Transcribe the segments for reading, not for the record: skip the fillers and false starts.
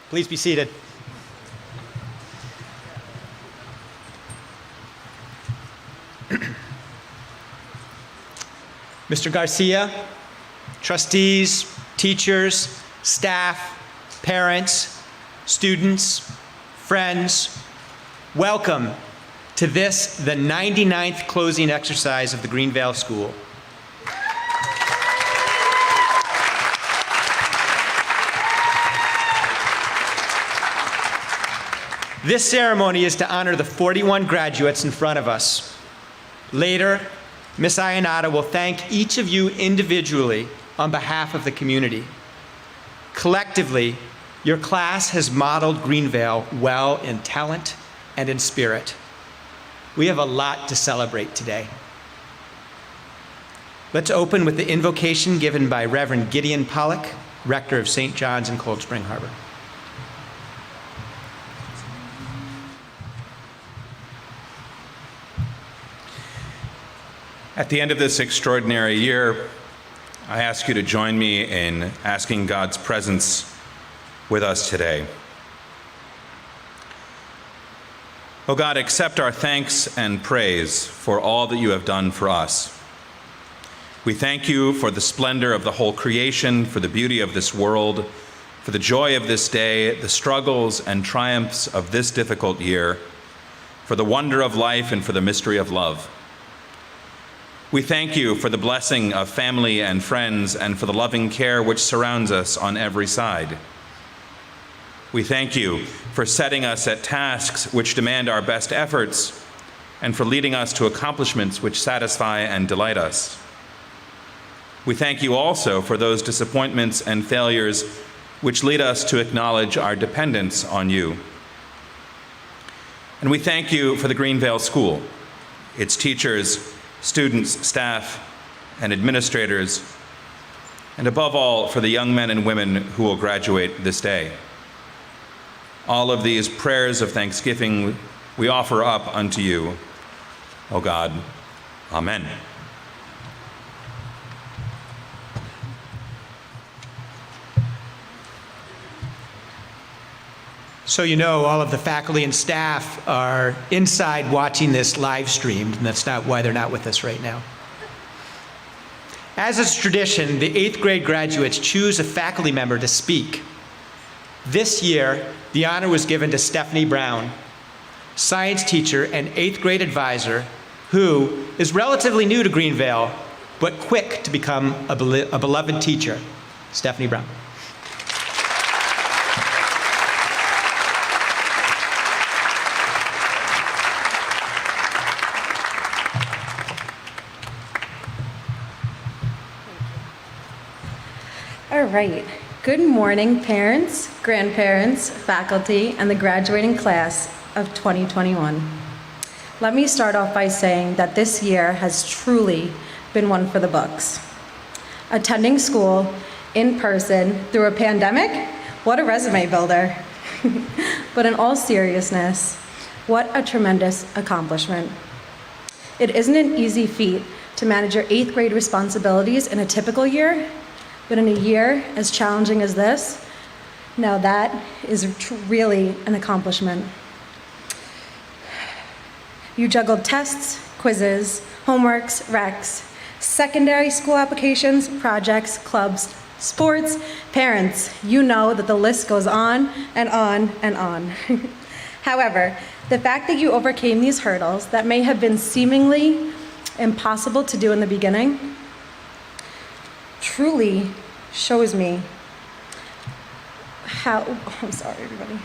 Please be seated. Mr. Garcia, trustees, teachers, staff, parents, students, friends, welcome to this, the 99th closing exercise of the Greenvale School. This ceremony is to honor the 41 graduates in front of us. Later, Ms. Ayanada will thank each of you individually on behalf of the community. Collectively, your class has modeled Greenvale well in talent and in spirit. We have a lot to celebrate today. Let's open with the invocation given by Reverend Gideon Pollock, rector of St. John's in Cold Spring Harbor. At the end of this extraordinary year, I ask you to join me in asking God's presence with us today. Oh God, accept our thanks and praise for all that you have done for us. We thank you for the splendor of the whole creation, for the beauty of this world, for the joy of this day, the struggles and triumphs of this difficult year, for the wonder of life and for the mystery of love. We thank you for the blessing of family and friends and for the loving care which surrounds us on every side. We thank you for setting us at tasks which demand our best efforts and for leading us to accomplishments which satisfy and delight us. We thank you also for those disappointments and failures which lead us to acknowledge our dependence on you. And we thank you for the Greenvale School, its teachers, students, staff, and administrators, and above all, for the young men and women who will graduate this day. All of these prayers of thanksgiving we offer up unto you, O God. Amen. So you know, all of the faculty and staff are inside watching this live streamed, and that's not why they're not with us right now. As is tradition, the 8th grade graduates choose a faculty member to speak. This year, the honor was given to Stephanie Brown, science teacher and 8th grade advisor, who is relatively new to Greenvale, but quick to become a beloved teacher. Stephanie Brown. All right. Good morning, parents, grandparents, faculty, and the graduating class of 2021. Let me start off by saying that this year has truly been one for the books. Attending school in person through a pandemic, what a resume builder. But in all seriousness, what a tremendous accomplishment. It isn't an easy feat to manage your 8th grade responsibilities in a typical year, but in a year as challenging as this, now that is really an accomplishment. You juggled tests, quizzes, homeworks, recs, secondary school applications, projects, clubs, sports, parents. You know that the list goes on and on and on. However, the fact that you overcame these hurdles that may have been seemingly impossible to do in the beginning truly shows me how, I'm sorry everybody,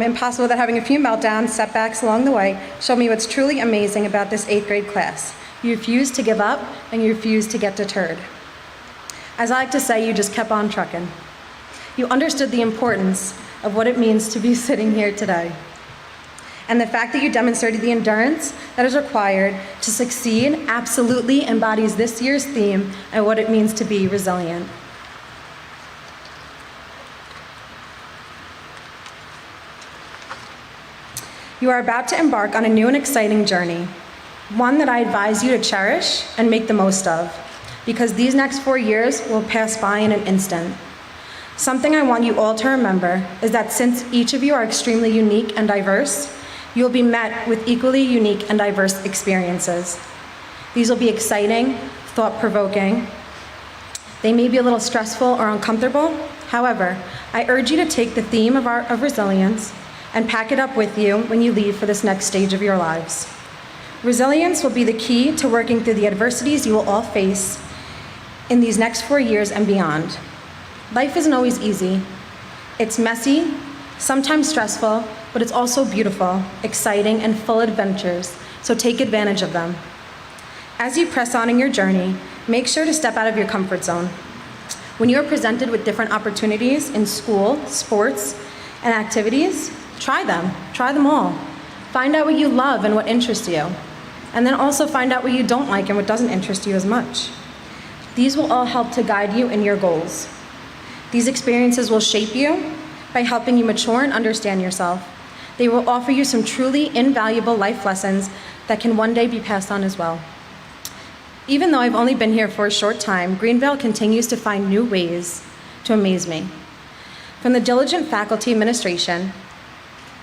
impossible that having a few meltdowns, setbacks along the way, show me what's truly amazing about this 8th grade class. You refused to give up and you refused to get deterred. As I like to say, you just kept on trucking. You understood the importance of what it means to be sitting here today. And the fact that you demonstrated the endurance that is required to succeed absolutely embodies this year's theme and what it means to be resilient. You are about to embark on a new and exciting journey, one that I advise you to cherish and make the most of, because these next 4 years will pass by in an instant. Something I want you all to remember is that since each of you are extremely unique and diverse, you will be met with equally unique and diverse experiences. These will be exciting, thought-provoking. They may be a little stressful or uncomfortable. However, I urge you to take the theme of resilience and pack it up with you when you leave for this next stage of your lives. Resilience will be the key to working through the adversities you will all face in these next 4 years and beyond. Life isn't always easy. It's messy, sometimes stressful, but it's also beautiful, exciting, and full of adventures, so take advantage of them. As you press on in your journey, make sure to step out of your comfort zone. When you are presented with different opportunities in school, sports, and activities, try them all. Find out what you love and what interests you, and then also find out what you don't like and what doesn't interest you as much. These will all help to guide you in your goals. These experiences will shape you by helping you mature and understand yourself. They will offer you some truly invaluable life lessons that can one day be passed on as well. Even though I've only been here for a short time, Greenvale continues to find new ways to amaze me. From the diligent faculty administration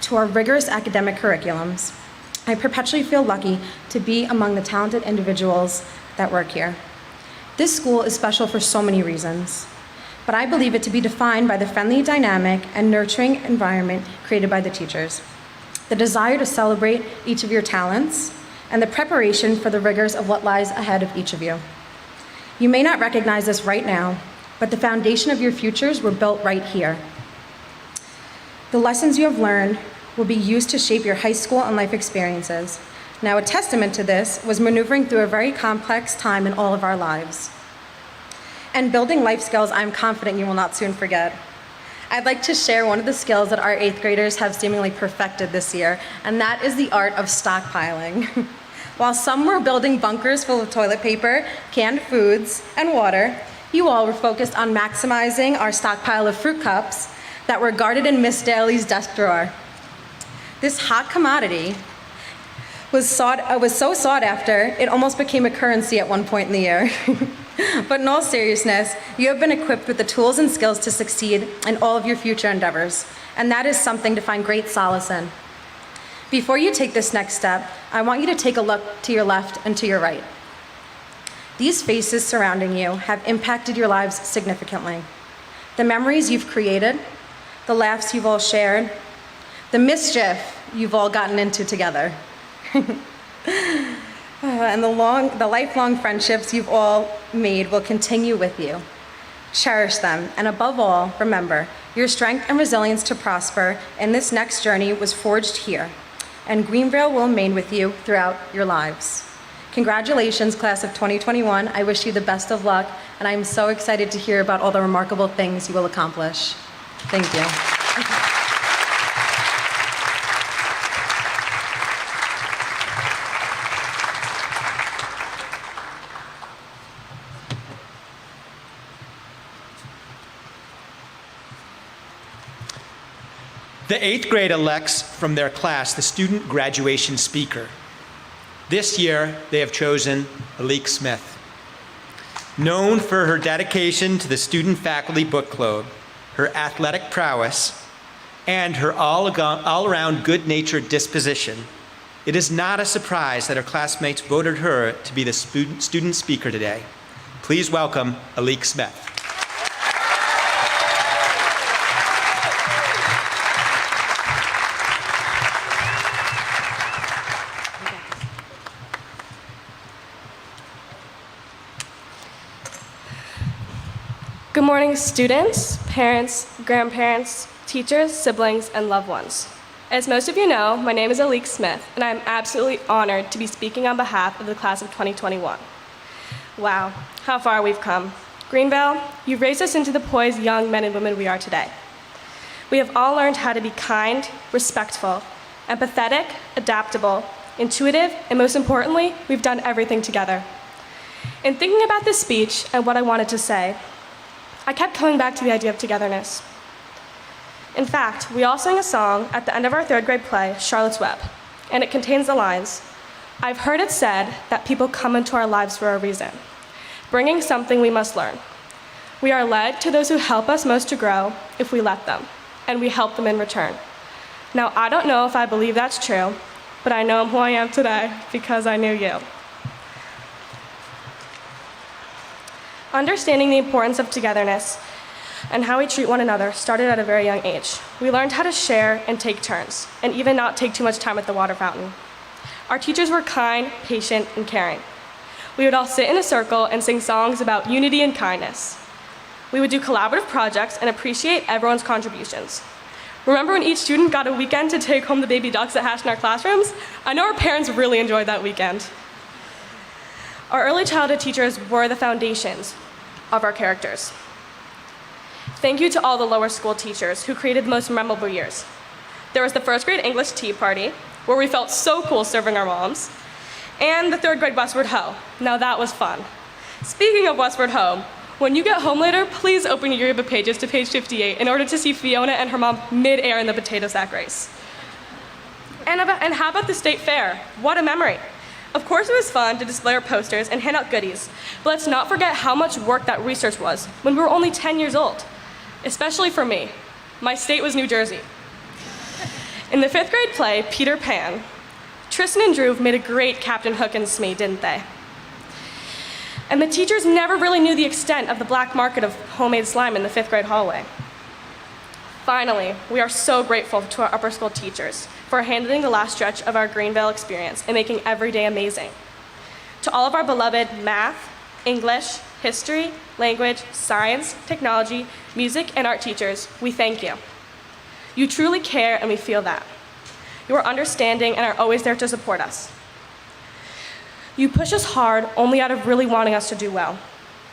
to our rigorous academic curriculums, I perpetually feel lucky to be among the talented individuals that work here. This school is special for so many reasons, but I believe it to be defined by the friendly, dynamic, and nurturing environment created by the teachers, the desire to celebrate each of your talents, and the preparation for the rigors of what lies ahead of each of you. You may not recognize this right now, but the foundation of your futures were built right here. The lessons you have learned will be used to shape your high school and life experiences. Now, a testament to this was maneuvering through a very complex time in all of our lives and building life skills I'm confident you will not soon forget. I'd like to share one of the skills that our 8th graders have seemingly perfected this year, and that is the art of stockpiling. While some were building bunkers full of toilet paper, canned foods, and water, you all were focused on maximizing our stockpile of fruit cups that were guarded in Miss Daly's desk drawer. This hot commodity was so sought after, it almost became a currency at one point in the year. But in all seriousness, you have been equipped with the tools and skills to succeed in all of your future endeavors, and that is something to find great solace in. Before you take this next step, I want you to take a look to your left and to your right. These faces surrounding you have impacted your lives significantly. The memories you've created, the laughs you've all shared, the mischief you've all gotten into together. And the lifelong friendships you've all made will continue with you. Cherish them, and above all, remember, your strength and resilience to prosper in this next journey was forged here, and Greenvale will remain with you throughout your lives. Congratulations, class of 2021. I wish you the best of luck, and I'm so excited to hear about all the remarkable things you will accomplish. Thank you. The 8th grade elects from their class the student graduation speaker. This year, they have chosen Alik Smith. Known for her dedication to the Student Faculty Book Club, her athletic prowess, and her all-around good-natured disposition, it is not a surprise that her classmates voted her to be the student speaker today. Please welcome Alik Smith. Good morning, students, parents, grandparents, teachers, siblings, and loved ones. As most of you know, my name is Alik Smith, and I am absolutely honored to be speaking on behalf of the class of 2021. Wow, how far we've come. Greenvale, you've raised us into the poised young men and women we are today. We have all learned how to be kind, respectful, empathetic, adaptable, intuitive, and most importantly, we've done everything together. In thinking about this speech and what I wanted to say, I kept coming back to the idea of togetherness. In fact, we all sang a song at the end of our 3rd grade play, Charlotte's Web, and it contains the lines, "I've heard it said that people come into our lives for a reason, bringing something we must learn. We are led to those who help us most to grow if we let them, and we help them in return. Now, I don't know if I believe that's true, but I know who I am today because I knew you. Understanding the importance of togetherness and how we treat one another started at a very young age. We learned how to share and take turns, and even not take too much time at the water fountain. Our teachers were kind, patient, and caring. We would all sit in a circle and sing songs about unity and kindness. We would do collaborative projects and appreciate everyone's contributions. Remember when each student got a weekend to take home the baby ducks that hatched in our classrooms? I know our parents really enjoyed that weekend. Our early childhood teachers were the foundations of our characters. Thank you to all the lower school teachers who created the most memorable years. There was the first grade English tea party, where we felt so cool serving our moms, and the third grade Westward Ho. Now that was fun. Speaking of Westward Ho, when you get home later, please open your yearbook pages to page 58 in order to see Fiona and her mom mid-air in the potato sack race. And how about the state fair? What a memory. Of course it was fun to display our posters and hand out goodies, but let's not forget how much work that research was when we were only 10 years old. Especially for me. My state was New Jersey. In the 5th grade play, Peter Pan, Tristan and Drew made a great Captain Hook and Smee, didn't they? And the teachers never really knew the extent of the black market of homemade slime in the 5th grade hallway. Finally, we are so grateful to our upper school teachers for handling the last stretch of our Greenville experience and making every day amazing. To all of our beloved math, English, history, language, science, technology, music, and art teachers, we thank you. You truly care, and we feel that. You are understanding and are always there to support us. You push us hard only out of really wanting us to do well.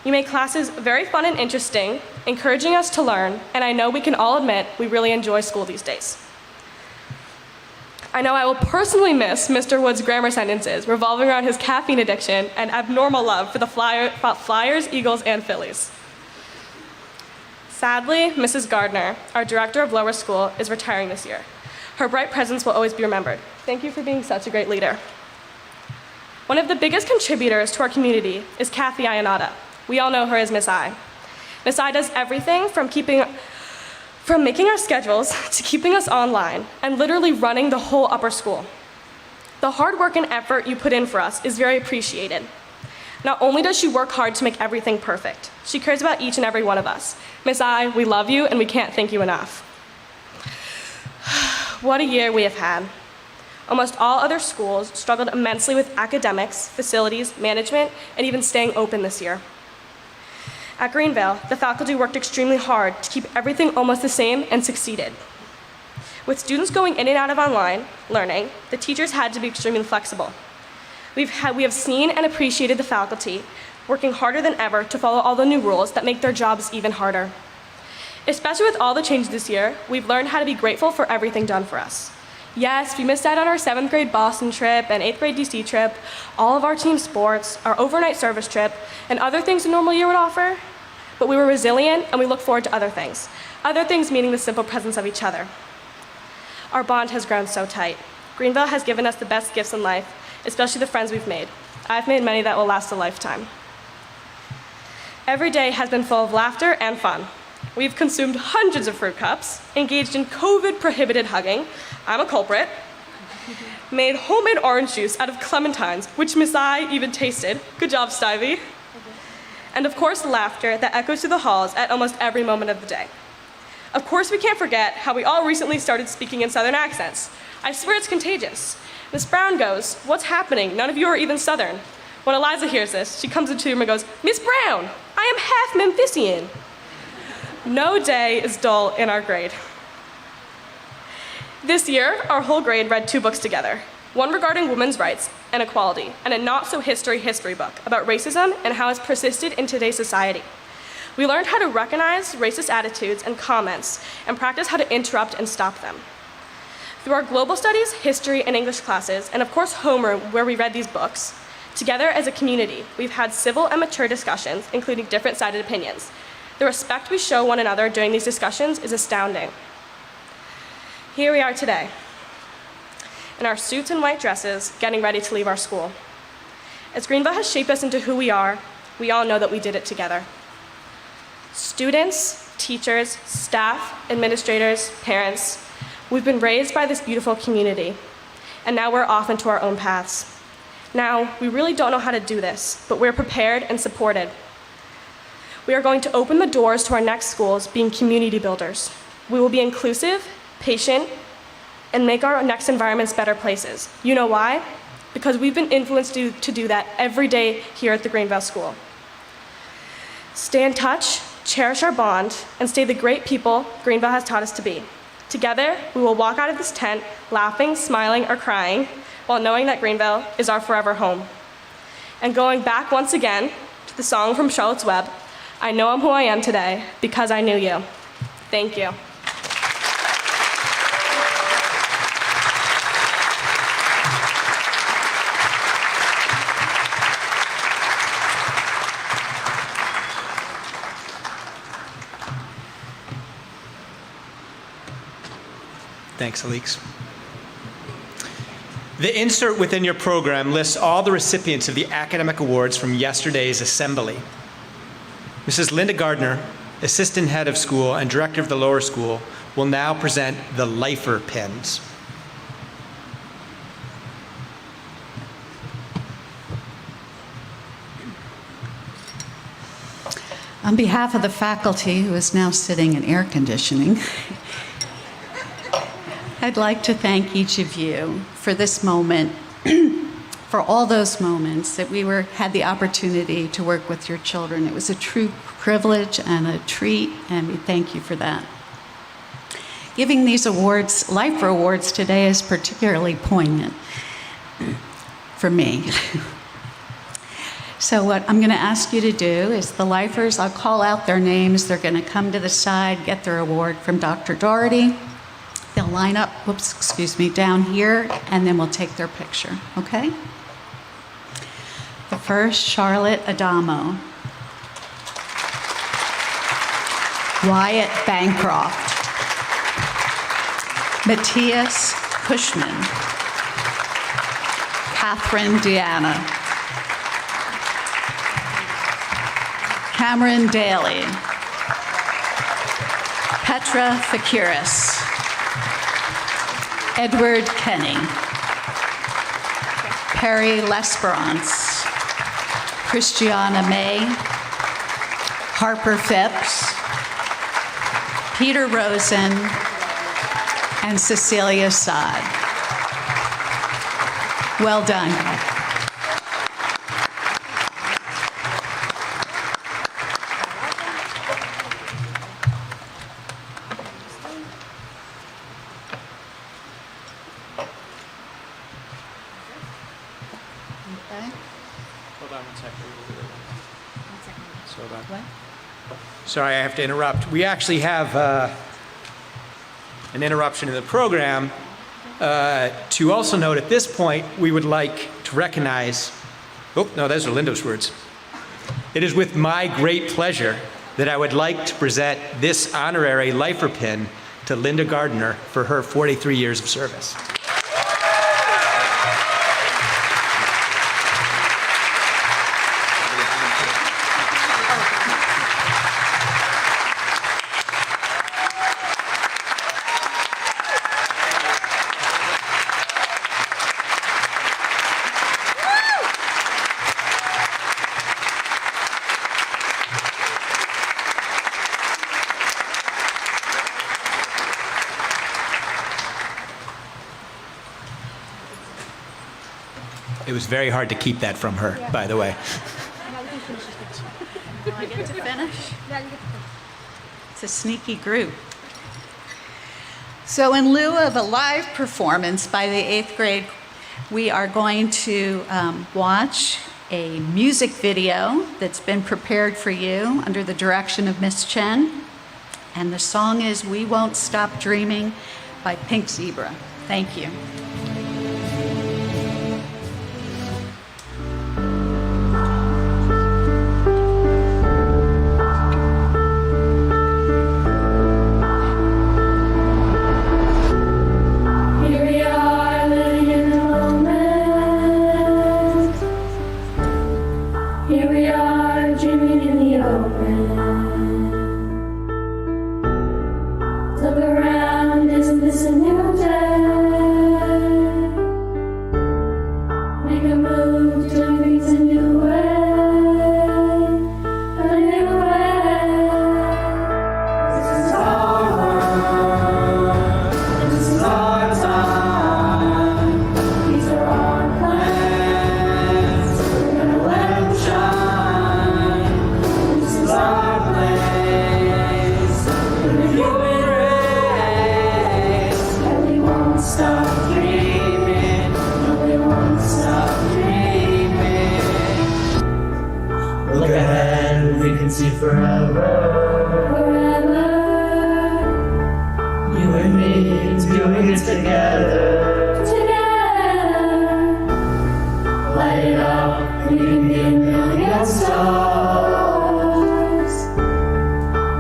You make classes very fun and interesting, encouraging us to learn, and I know we can all admit we really enjoy school these days. I know I will personally miss Mr. Wood's grammar sentences revolving around his caffeine addiction and abnormal love for the Flyers, Eagles, and Phillies. Sadly, Mrs. Gardner, our director of lower school, is retiring this year. Her bright presence will always be remembered. Thank you for being such a great leader. One of the biggest contributors to our community is Kathy Ionata. We all know her as Miss I. Miss I does everything from making our schedules to keeping us online and literally running the whole upper school. The hard work and effort you put in for us is very appreciated. Not only does she work hard to make everything perfect, she cares about each and every one of us. Miss I, we love you and we can't thank you enough. What a year we have had. Almost all other schools struggled immensely with academics, facilities, management, and even staying open this year. At Greenville, the faculty worked extremely hard to keep everything almost the same and succeeded. With students going in and out of online learning, the teachers had to be extremely flexible. We have seen and appreciated the faculty working harder than ever to follow all the new rules that make their jobs even harder. Especially with all the changes this year, we've learned how to be grateful for everything done for us. Yes, we missed out on our 7th grade Boston trip and 8th grade DC trip, all of our team sports, our overnight service trip, and other things a normal year would offer. But we were resilient and we look forward to other things. Other things meaning the simple presence of each other. Our bond has grown so tight. Greenville has given us the best gifts in life, especially the friends we've made. I've made many that will last a lifetime. Every day has been full of laughter and fun. We've consumed hundreds of fruit cups, engaged in COVID-prohibited hugging, I'm a culprit, made homemade orange juice out of clementines, which Miss I even tasted. Good job, Stivie. And of course, laughter that echoes through the halls at almost every moment of the day. Of course, we can't forget how we all recently started speaking in Southern accents. I swear it's contagious. Miss Brown goes, "What's happening? None of you are even Southern." When Eliza hears this, she comes into the room and goes, "Miss Brown, I am half Memphisian." No day is dull in our grade. This year, our whole grade read 2 books together, one regarding women's rights and equality, and a not-so-history book about racism and how it's persisted in today's society. We learned how to recognize racist attitudes and comments and practice how to interrupt and stop them. Through our global studies, history, and English classes, and of course homeroom where we read these books, together as a community, we've had civil and mature discussions, including different-sided opinions. The respect we show one another during these discussions is astounding. Here we are today, in our suits and white dresses, getting ready to leave our school. As Greenville has shaped us into who we are, we all know that we did it together. Students, teachers, staff, administrators, parents, we've been raised by this beautiful community, and now we're off into our own paths. Now, we really don't know how to do this, but we're prepared and supported. We are going to open the doors to our next schools being community builders. We will be inclusive, patient, and make our next environments better places. You know why? Because we've been influenced to do that every day here at the Greenville School. Stay in touch, cherish our bond, and stay the great people Greenville has taught us to be. Together, we will walk out of this tent laughing, smiling, or crying, while knowing that Greenville is our forever home. And going back once again to the song from Charlotte's Web, I know I'm who I am today because I knew you. Thank you. Thanks, Alix. The insert within your program lists all the recipients of the academic awards from yesterday's assembly. Mrs. Linda Gardner, Assistant Head of School and Director of the Lower School, will now present the Lifer Pins. On behalf of the faculty, who is now sitting in air conditioning, I'd like to thank each of you for this moment, for all those moments that we had the opportunity to work with your children. It was a true privilege and a treat, and we thank you for that. Giving these awards, Lifer Awards today, is particularly poignant for me. So what I'm going to ask you to do is the Lifers, I'll call out their names. They're going to come to the side, get their award from Dr. Doherty. They'll line up, down here, and then we'll take their picture, okay? The first, Charlotte Adamo. Wyatt Bancroft. Matthias Cushman. Catherine Deanna. Cameron Daly. Petra Fakiris. Edward Kenny. Perry Lesperance. Christiana May. Harper Phipps. Peter Rosen. And Cecilia Saad. Well done. Sorry, I have to interrupt. We actually have an interruption in the program. To also note, at this point, we would like to recognize, oh, no, those are Linda's words. It is with my great pleasure that I would like to present this honorary Lifer Pin to Linda Gardner for her 43 years of service. It was very hard to keep that from her, by the way. Do I get to finish? It's a sneaky group. So in lieu of a live performance by the 8th grade, we are going to watch a music video that's been prepared for you under the direction of Miss Chen. And the song is "We Won't Stop Dreaming" by Pink Zebra. Thank you. Here we are, dreaming in the open. can see forever. Forever. You and me doing it together. Together. Light it up, leading me a million stars.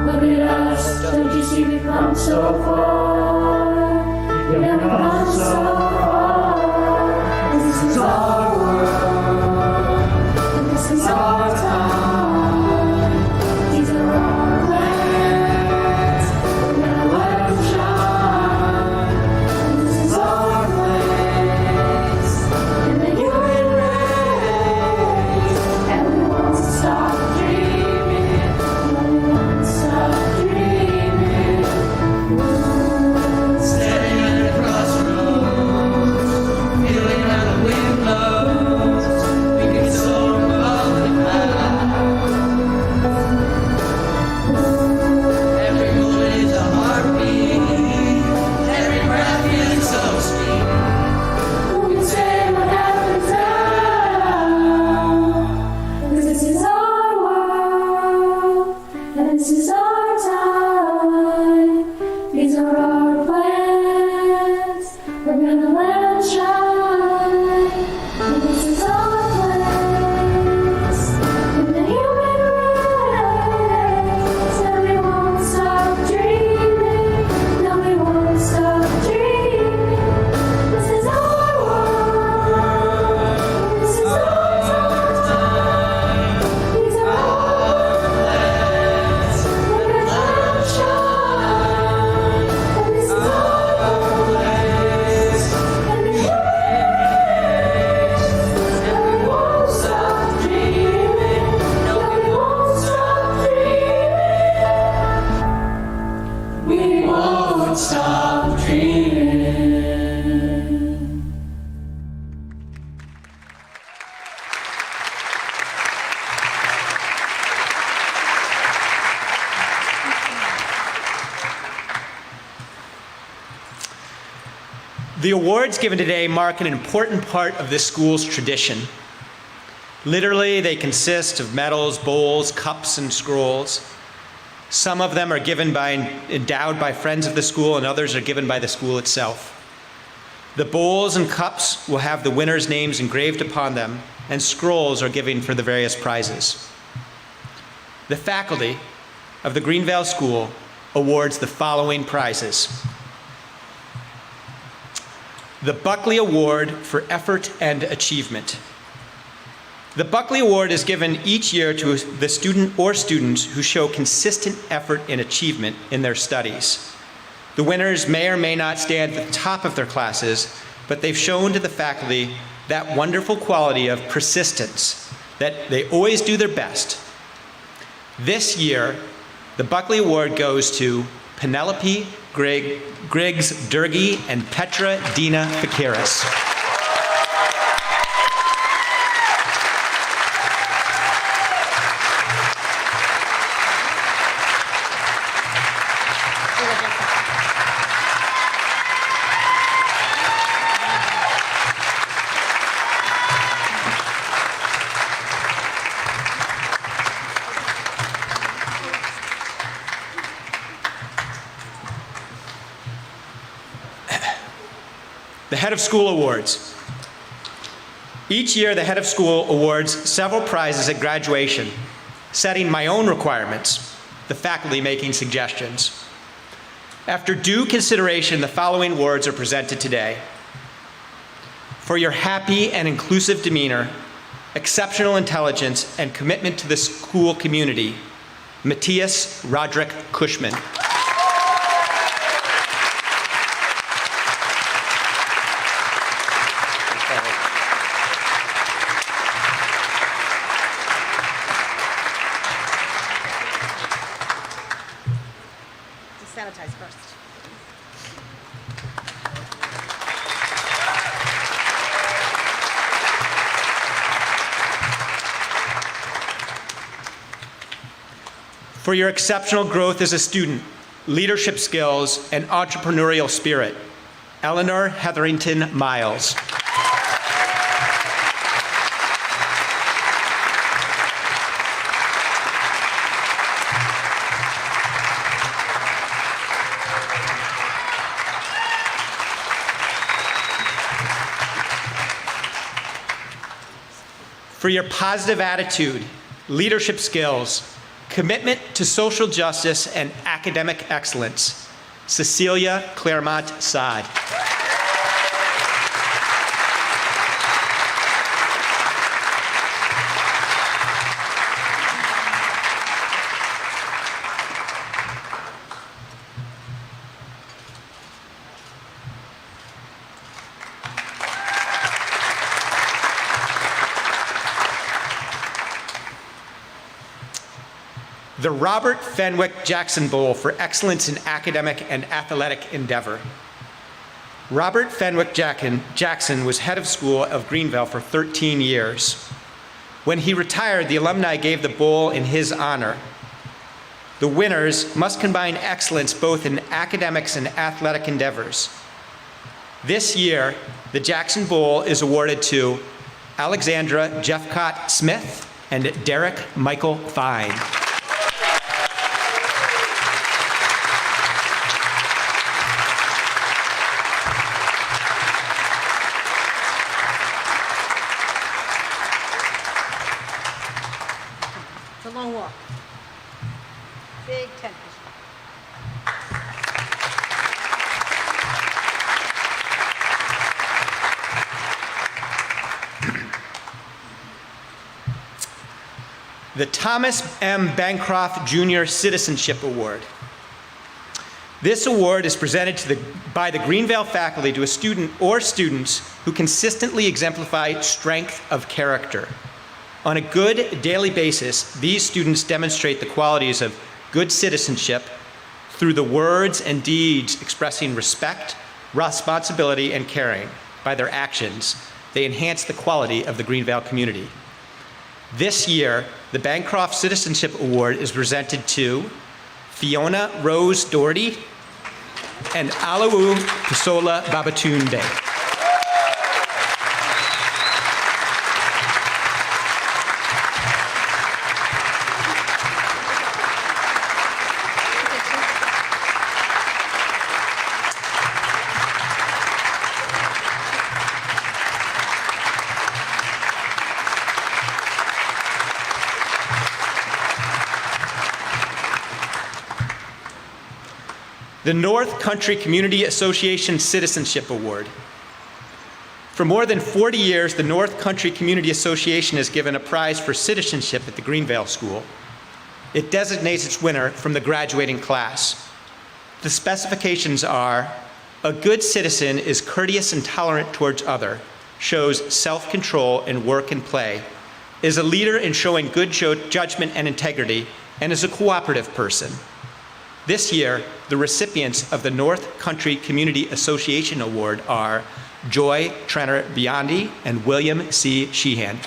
Look at us, don't you see we've come so far? We've come so far. This is our world. This is our time. These are our plans. We're gonna let them shine. This is our place in the human race, and we won't stop dreaming. We won't stop dreaming. Standing at a crossroads, feeling how the wind blows. We can soar above the clouds. Every moment is a heartbeat. Every breath feels so sweet. Who can say what happens now? 'Cause this is our world, and this is our time. These are our plans. We're gonna let them shine. And this is our place in the human race. And we won't stop dreaming. No, we won't stop dreaming. This is our world. This is our time. These are our plans. We're gonna let them shine. And this is our place in the human race. And we won't stop dreaming. No, we won't stop dreaming. We won't stop dreaming. The awards given today mark an important part of this school's tradition. Literally, they consist of medals, bowls, cups, and scrolls. Some of them are endowed by friends of the school, and others are given by the school itself. The bowls and cups will have the winners' names engraved upon them, and scrolls are given for the various prizes. The faculty of the Greenvale School awards the following prizes. The Buckley Award for Effort and Achievement. The Buckley Award is given each year to the student or students who show consistent effort and achievement in their studies. The winners may or may not stand at the top of their classes, but they've shown to the faculty that wonderful quality of persistence, that they always do their best. This year, the Buckley Award goes to Penelope Griggs Durgi and Petra Dina Fakiris. The Head of School Awards. Each year, the Head of School awards several prizes at graduation, setting my own requirements, the faculty making suggestions. After due consideration, the following awards are presented today. For your happy and inclusive demeanor, exceptional intelligence, and commitment to the school community, Matthias Roderick Cushman. Sanitize first. For your exceptional growth as a student, leadership skills, and entrepreneurial spirit, Eleanor Hetherington Miles. for your positive attitude, leadership skills, commitment to social justice, and academic excellence. Cecilia Claremont Saad. The Robert Fenwick Jackson Bowl for excellence in academic and athletic endeavor. Robert Fenwick Jackson was head of school of Greenville for 13 years. When he retired, the alumni gave the bowl in his honor. The winners must combine excellence both in academics and athletic endeavors. This year, the Jackson Bowl is awarded to Alexandra Jeffcott Smith and Derek Michael Fine. It's a long walk. Big tent. The Thomas M. Bancroft Jr. Citizenship Award. This award is presented by the Greenville faculty to a student or students who consistently exemplify strength of character. On a good daily basis, these students demonstrate the qualities of good citizenship through the words and deeds expressing respect, responsibility, and caring. By their actions, they enhance the quality of the Greenville community. This year, the Bancroft Citizenship Award is presented to Fiona Rose Doherty and Alawu Kasola Babatunde. The North Country Community Association Citizenship Award. For more than 40 years, the North Country Community Association has given a prize for citizenship at the Greenville School. It designates its winner from the graduating class. The specifications are: a good citizen is courteous and tolerant towards others, shows self-control in work and play, is a leader in showing good judgment and integrity, and is a cooperative person. This year, the recipients of the North Country Community Association Award are Joy Trenner Biondi and William C. Sheehan.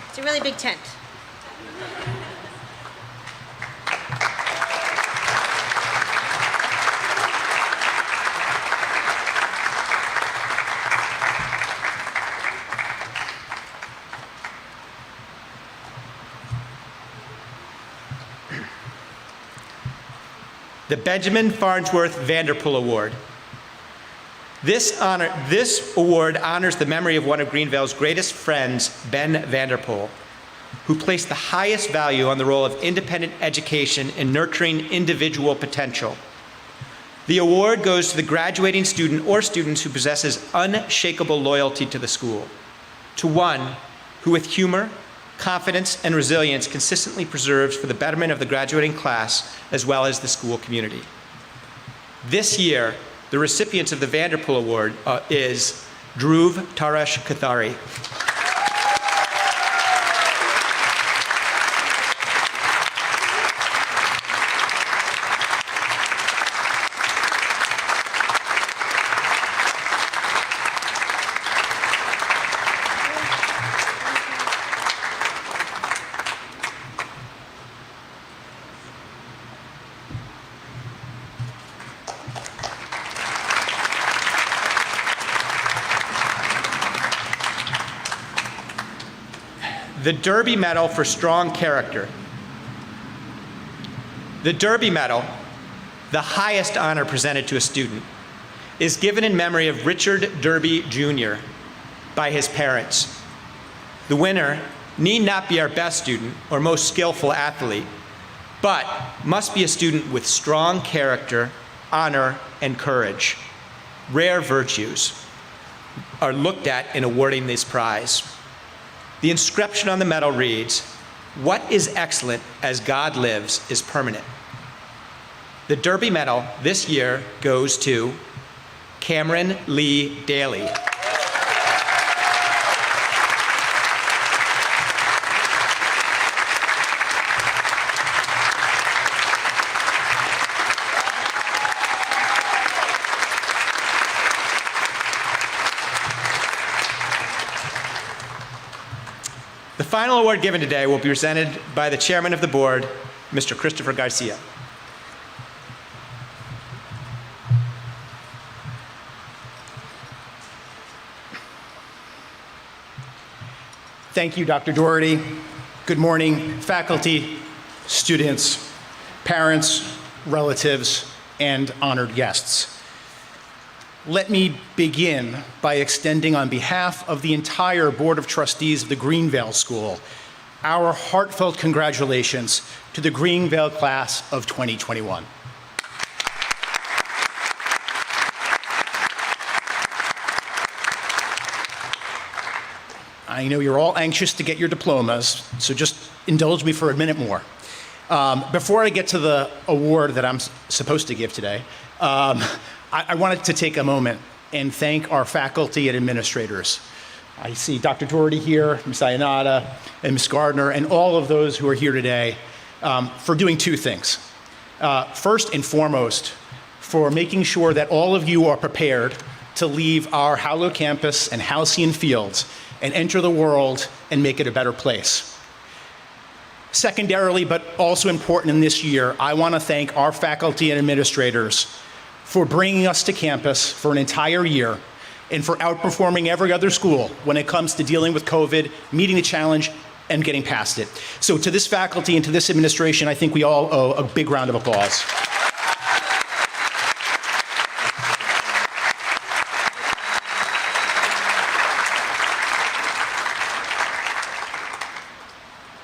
It's a really big tent. The Benjamin Farnsworth Vanderpool Award. This award honors the memory of one of Greenville's greatest friends, Ben Vanderpool, who placed the highest value on the role of independent education in nurturing individual potential. The award goes to the graduating student or students who possesses unshakable loyalty to the school, to one who with humor, confidence, and resilience consistently preserves for the betterment of the graduating class as well as the school community. This year, the recipients of the Vanderpool Award is Dhruv Taresh Kathari. the Derby Medal for Strong Character. The Derby Medal, the highest honor presented to a student, is given in memory of Richard Derby Jr. by his parents. The winner need not be our best student or most skillful athlete, but must be a student with strong character, honor, and courage. Rare virtues are looked at in awarding this prize. The inscription on the medal reads, "What is excellent as God lives is permanent." The Derby Medal this year goes to Cameron Lee Daly. The final award given today will be presented by the chairman of the board, Mr. Christopher Garcia. Thank you, Dr. Doherty. Good morning, faculty, students, parents, relatives, and honored guests. Let me begin by extending on behalf of the entire Board of Trustees of the Greenvale School our heartfelt congratulations to the Greenvale class of 2021. I know you're all anxious to get your diplomas, so just indulge me for a minute more. Before I get to the award that I'm supposed to give today, I wanted to take a moment and thank our faculty and administrators. I see Dr. Doherty here, Ms. Ayanada, and Ms. Gardner, and all of those who are here today for doing two things. First and foremost, for making sure that all of you are prepared to leave our hallowed campus and halcyon fields and enter the world and make it a better place. Secondarily, but also important in this year, I want to thank our faculty and administrators for bringing us to campus for an entire year and for outperforming every other school when it comes to dealing with COVID, meeting the challenge, and getting past it. So to this faculty and to this administration, I think we all owe a big round of applause.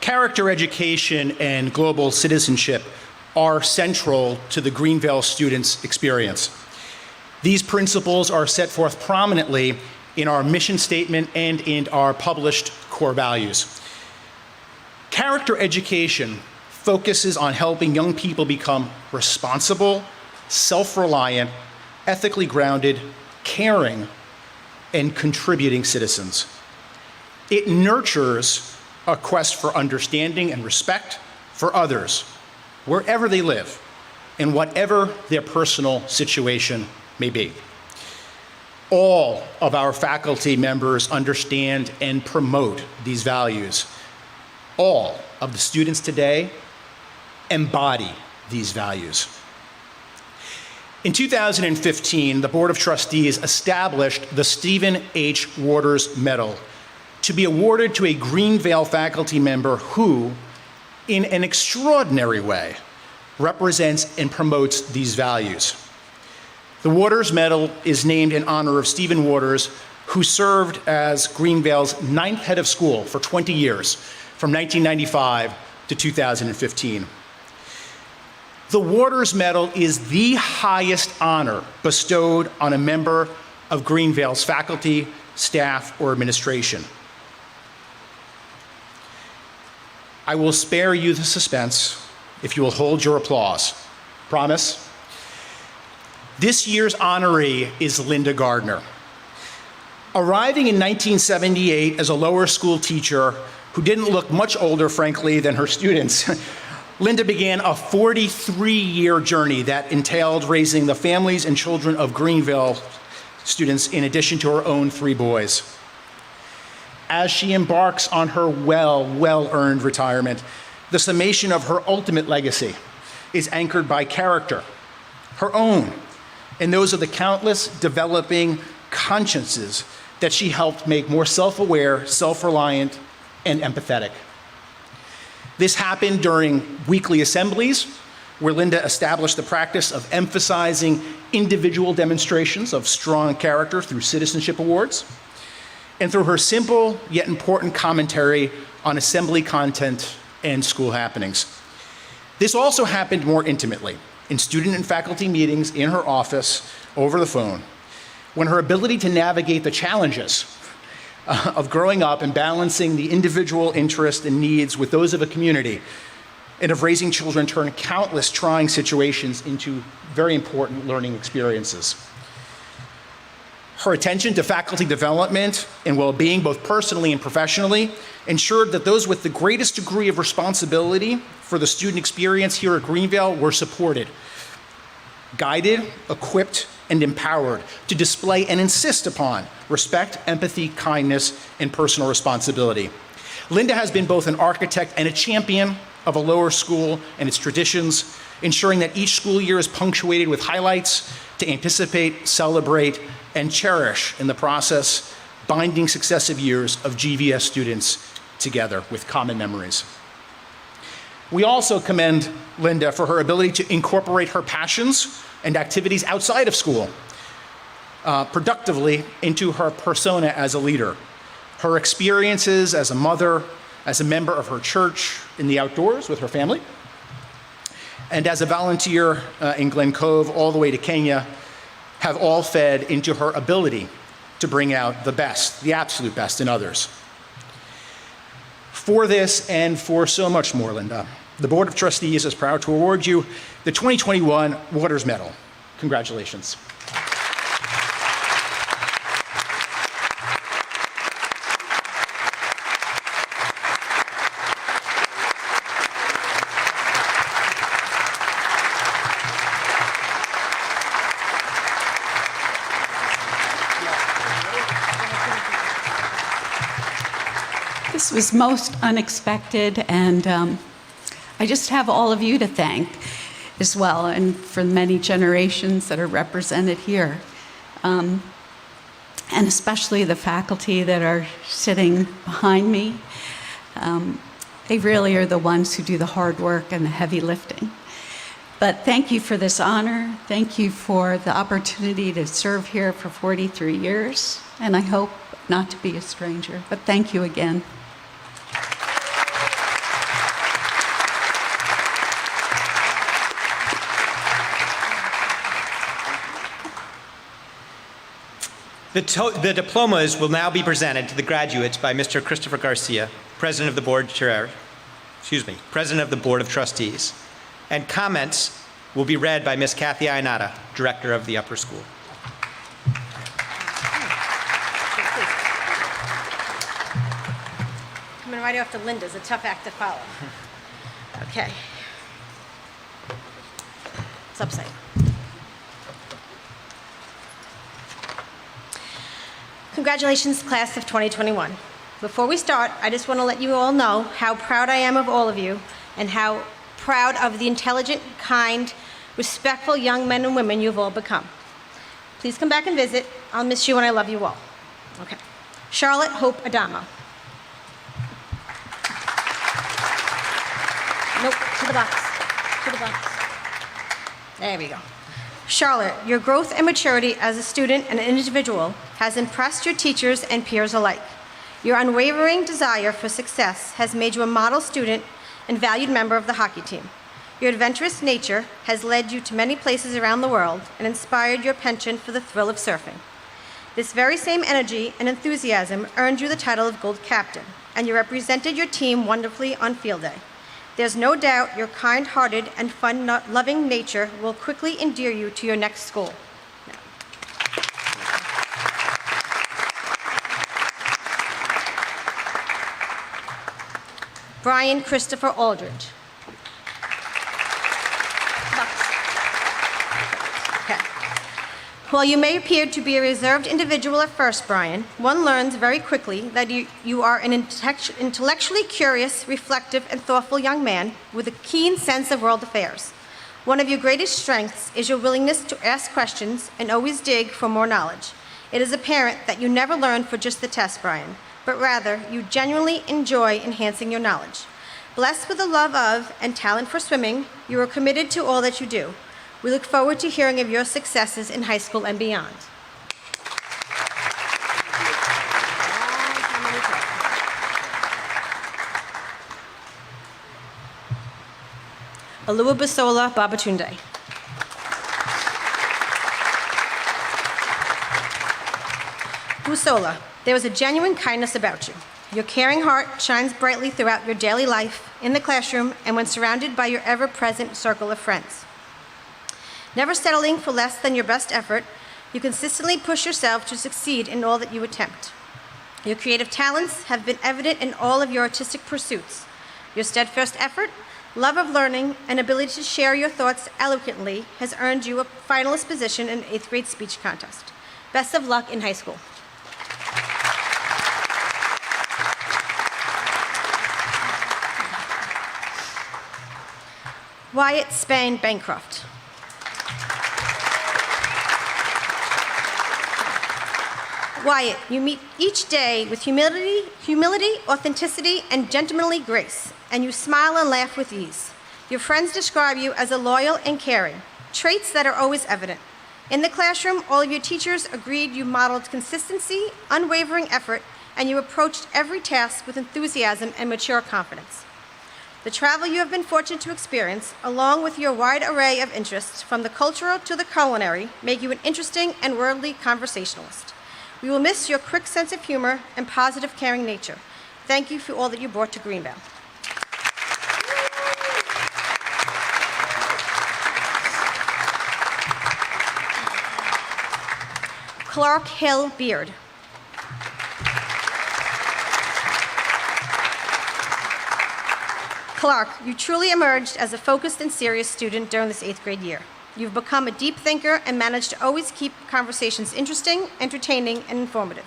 Character education and global citizenship are central to the Greenvale students' experience. These principles are set forth prominently in our mission statement and in our published core values. Character education focuses on helping young people become responsible, self-reliant, ethically grounded, caring, and contributing citizens. It nurtures a quest for understanding and respect for others, wherever they live, and whatever their personal situation may be. All of our faculty members understand and promote these values. All of the students today embody these values. In 2015, the Board of Trustees established the Stephen H. Waters Medal to be awarded to a Greenvale faculty member who, in an extraordinary way, represents and promotes these values. The Waters Medal is named in honor of Stephen Waters, who served as Greenvale's 9th head of school for 20 years, from 1995 to 2015. The Waters Medal is the highest honor bestowed on a member of Greenvale's faculty, staff, or administration. I will spare you the suspense if you will hold your applause. Promise? This year's honoree is Linda Gardner. Arriving in 1978 as a lower school teacher who didn't look much older, frankly, than her students, Linda began a 43-year journey that entailed raising the families and children of Greenvale students in addition to her own 3 boys. As she embarks on her well-earned retirement, the summation of her ultimate legacy is anchored by character, her own, and those of the countless developing consciences that she helped make more self-aware, self-reliant, and empathetic. This happened during weekly assemblies, where Linda established the practice of emphasizing individual demonstrations of strong character through citizenship awards, and through her simple yet important commentary on assembly content and school happenings. This also happened more intimately in student and faculty meetings in her office over the phone, when her ability to navigate the challenges of growing up and balancing the individual interests and needs with those of a community and of raising children turned countless trying situations into very important learning experiences. Her attention to faculty development and well-being, both personally and professionally, ensured that those with the greatest degree of responsibility for the student experience here at Greenvale were supported, guided, equipped, and empowered to display and insist upon respect, empathy, kindness, and personal responsibility. Linda has been both an architect and a champion of a lower school and its traditions, ensuring that each school year is punctuated with highlights to anticipate, celebrate, and cherish in the process, binding successive years of GVS students together with common memories. We also commend Linda for her ability to incorporate her passions and activities outside of school productively into her persona as a leader. Her experiences as a mother, as a member of her church in the outdoors with her family, and as a volunteer in Glen Cove all the way to Kenya, have all fed into her ability to bring out the best, the absolute best in others. For this and for so much more, Linda, the Board of Trustees is proud to award you the 2021 Waters Medal. Congratulations. This was most unexpected, and I just have all of you to thank as well, and for the many generations that are represented here. And especially the faculty that are sitting behind me. They really are the ones who do the hard work and the heavy lifting. But thank you for this honor. Thank you for the opportunity to serve here for 43 years, and I hope not to be a stranger, but thank you again. The diplomas will now be presented to the graduates by Mr. Christopher Garcia, President of the Board of Trustees. And comments will be read by Ms. Kathy Ionata, Director of the Upper School. Coming right after Linda's a tough act to follow. Okay. It's upside. Congratulations, class of 2021. Before we start, I just want to let you all know how proud I am of all of you and how proud of the intelligent, kind, respectful young men and women you've all become. Please come back and visit. I'll miss you and I love you all. Okay. Charlotte Hope Adama. Nope, to the box. To the box. There we go. Charlotte, your growth and maturity as a student and an individual has impressed your teachers and peers alike. Your unwavering desire for success has made you a model student and valued member of the hockey team. Your adventurous nature has led you to many places around the world and inspired your penchant for the thrill of surfing. This very same energy and enthusiasm earned you the title of Gold Captain, and you represented your team wonderfully on field day. There's no doubt your kind-hearted and fun-loving nature will quickly endear you to your next school. Brian Christopher Aldridge. Okay. While you may appear to be a reserved individual at first, Brian, one learns very quickly that you are an intellectually curious, reflective, and thoughtful young man with a keen sense of world affairs. One of your greatest strengths is your willingness to ask questions and always dig for more knowledge. It is apparent that you never learn for just the test, Brian, but rather you genuinely enjoy enhancing your knowledge. Blessed with the love of and talent for swimming, you are committed to all that you do. We look forward to hearing of your successes in high school and beyond. Oluwabisola Babatunde. Busola, there is a genuine kindness about you. Your caring heart shines brightly throughout your daily life, in the classroom, and when surrounded by your ever-present circle of friends. Never settling for less than your best effort, you consistently push yourself to succeed in all that you attempt. Your creative talents have been evident in all of your artistic pursuits. Your steadfast effort, love of learning, and ability to share your thoughts eloquently has earned you a finalist position in an 8th grade speech contest. Best of luck in high school. Wyatt Spain Bancroft. Wyatt, you meet each day with humility, authenticity, and gentlemanly grace, and you smile and laugh with ease. Your friends describe you as a loyal and caring, traits that are always evident. In the classroom, all of your teachers agreed you modeled consistency, unwavering effort, and you approached every task with enthusiasm and mature confidence. The travel you have been fortunate to experience, along with your wide array of interests, from the cultural to the culinary, make you an interesting and worldly conversationalist. We will miss your quick sense of humor and positive, caring nature. Thank you for all that you brought to Greenville. Clark Hill Beard. Clark, you truly emerged as a focused and serious student during this 8th grade year. You've become a deep thinker and managed to always keep conversations interesting, entertaining, and informative.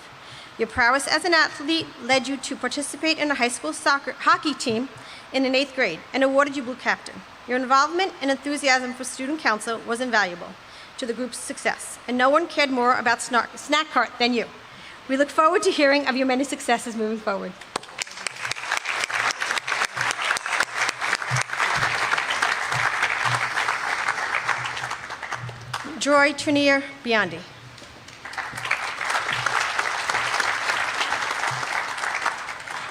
Your prowess as an athlete led you to participate in a high school hockey team in an 8th grade and awarded you blue captain. Your involvement and enthusiasm for student council was invaluable to the group's success, and no one cared more about snack cart than you. We look forward to hearing of your many successes moving forward. Joy Trinier Biondi.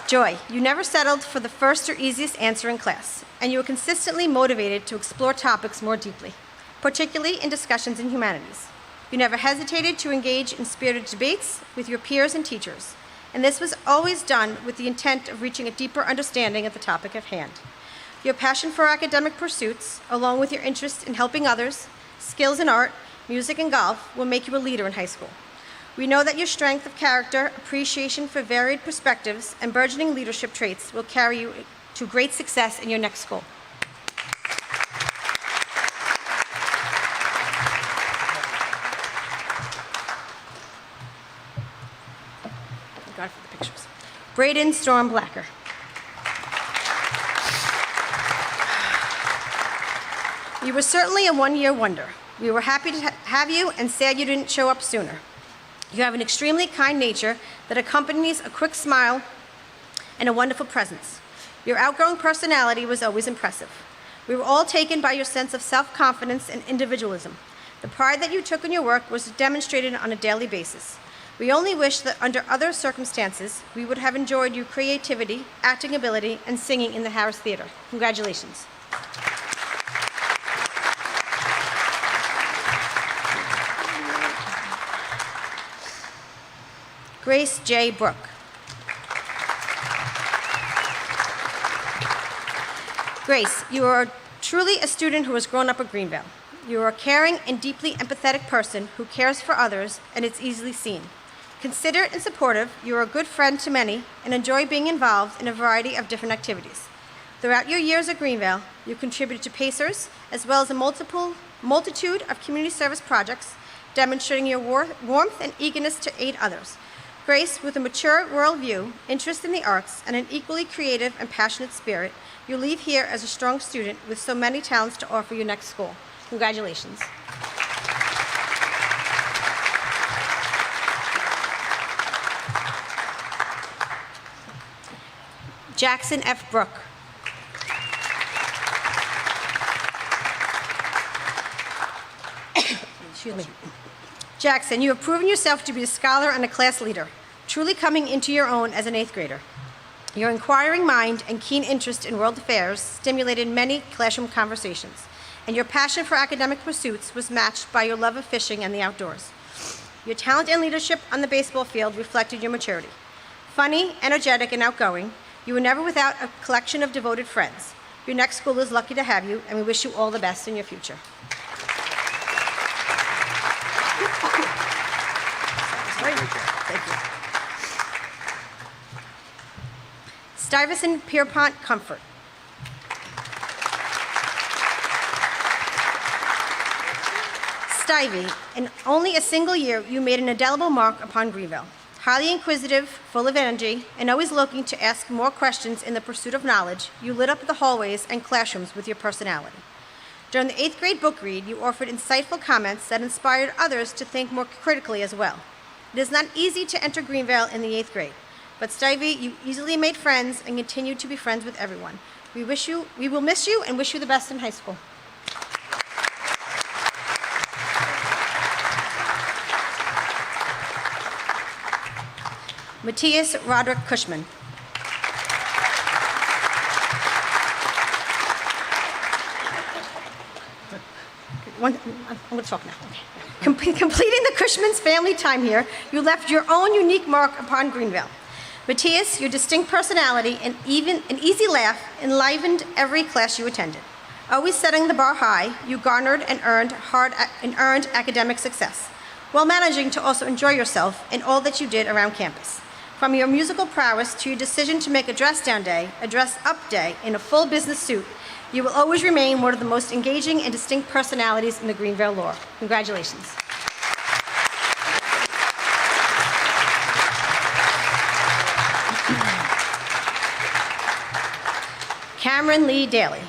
Joy, you never settled for the first or easiest answer in class, and you were consistently motivated to explore topics more deeply, particularly in discussions in humanities. You never hesitated to engage in spirited debates with your peers and teachers, and this was always done with the intent of reaching a deeper understanding of the topic at hand. Your passion for academic pursuits, along with your interest in helping others, skills in art, music, and golf will make you a leader in high school. We know that your strength of character, appreciation for varied perspectives, and burgeoning leadership traits will carry you to great success in your next school. Thank God for the pictures. Braden Storm Blacker. You were certainly a one-year wonder. We were happy to have you and sad you didn't show up sooner. You have an extremely kind nature that accompanies a quick smile and a wonderful presence. Your outgoing personality was always impressive. We were all taken by your sense of self-confidence and individualism. The pride that you took in your work was demonstrated on a daily basis. We only wish that under other circumstances, we would have enjoyed your creativity, acting ability, and singing in the Harris Theater. Congratulations. Grace J. Brooke. Grace, you are truly a student who has grown up at Greenville. You are a caring and deeply empathetic person who cares for others, and it's easily seen. Considerate and supportive, you are a good friend to many and enjoy being involved in a variety of different activities. Throughout your years at Greenville, you contributed to Pacers, as well as a multitude of community service projects, demonstrating your warmth and eagerness to aid others. Grace, with a mature worldview, interest in the arts, and an equally creative and passionate spirit, you leave here as a strong student with so many talents to offer your next school. Congratulations. Jackson F. Brook. Excuse me. Jackson, you have proven yourself to be a scholar and a class leader, truly coming into your own as an 8th grader. Your inquiring mind and keen interest in world affairs stimulated many classroom conversations, and your passion for academic pursuits was matched by your love of fishing and the outdoors. Your talent and leadership on the baseball field reflected your maturity. Funny, energetic, and outgoing, you were never without a collection of devoted friends. Your next school is lucky to have you, and we wish you all the best in your future. Thank you. Stuyvesant Pierpont Comfort. Stivey, in only a single year, you made an indelible mark upon Greenville. Highly inquisitive, full of energy, and always looking to ask more questions in the pursuit of knowledge, you lit up the hallways and classrooms with your personality. During the 8th grade book read, you offered insightful comments that inspired others to think more critically as well. It is not easy to enter Greenville in the 8th grade, but Stivey, you easily made friends and continued to be friends with everyone. We will miss you and wish you the best in high school. Matthias Roderick Cushman. I'm going to talk now. Okay. Completing the Cushman's family time here, you left your own unique mark upon Greenville. Matthias, your distinct personality and even an easy laugh enlivened every class you attended. Always setting the bar high, you garnered and earned academic success, while managing to also enjoy yourself in all that you did around campus. From your musical prowess to your decision to make a dress-down day, a dress-up day in a full business suit, you will always remain one of the most engaging and distinct personalities in the Greenville lore. Congratulations. Cameron Lee Daly.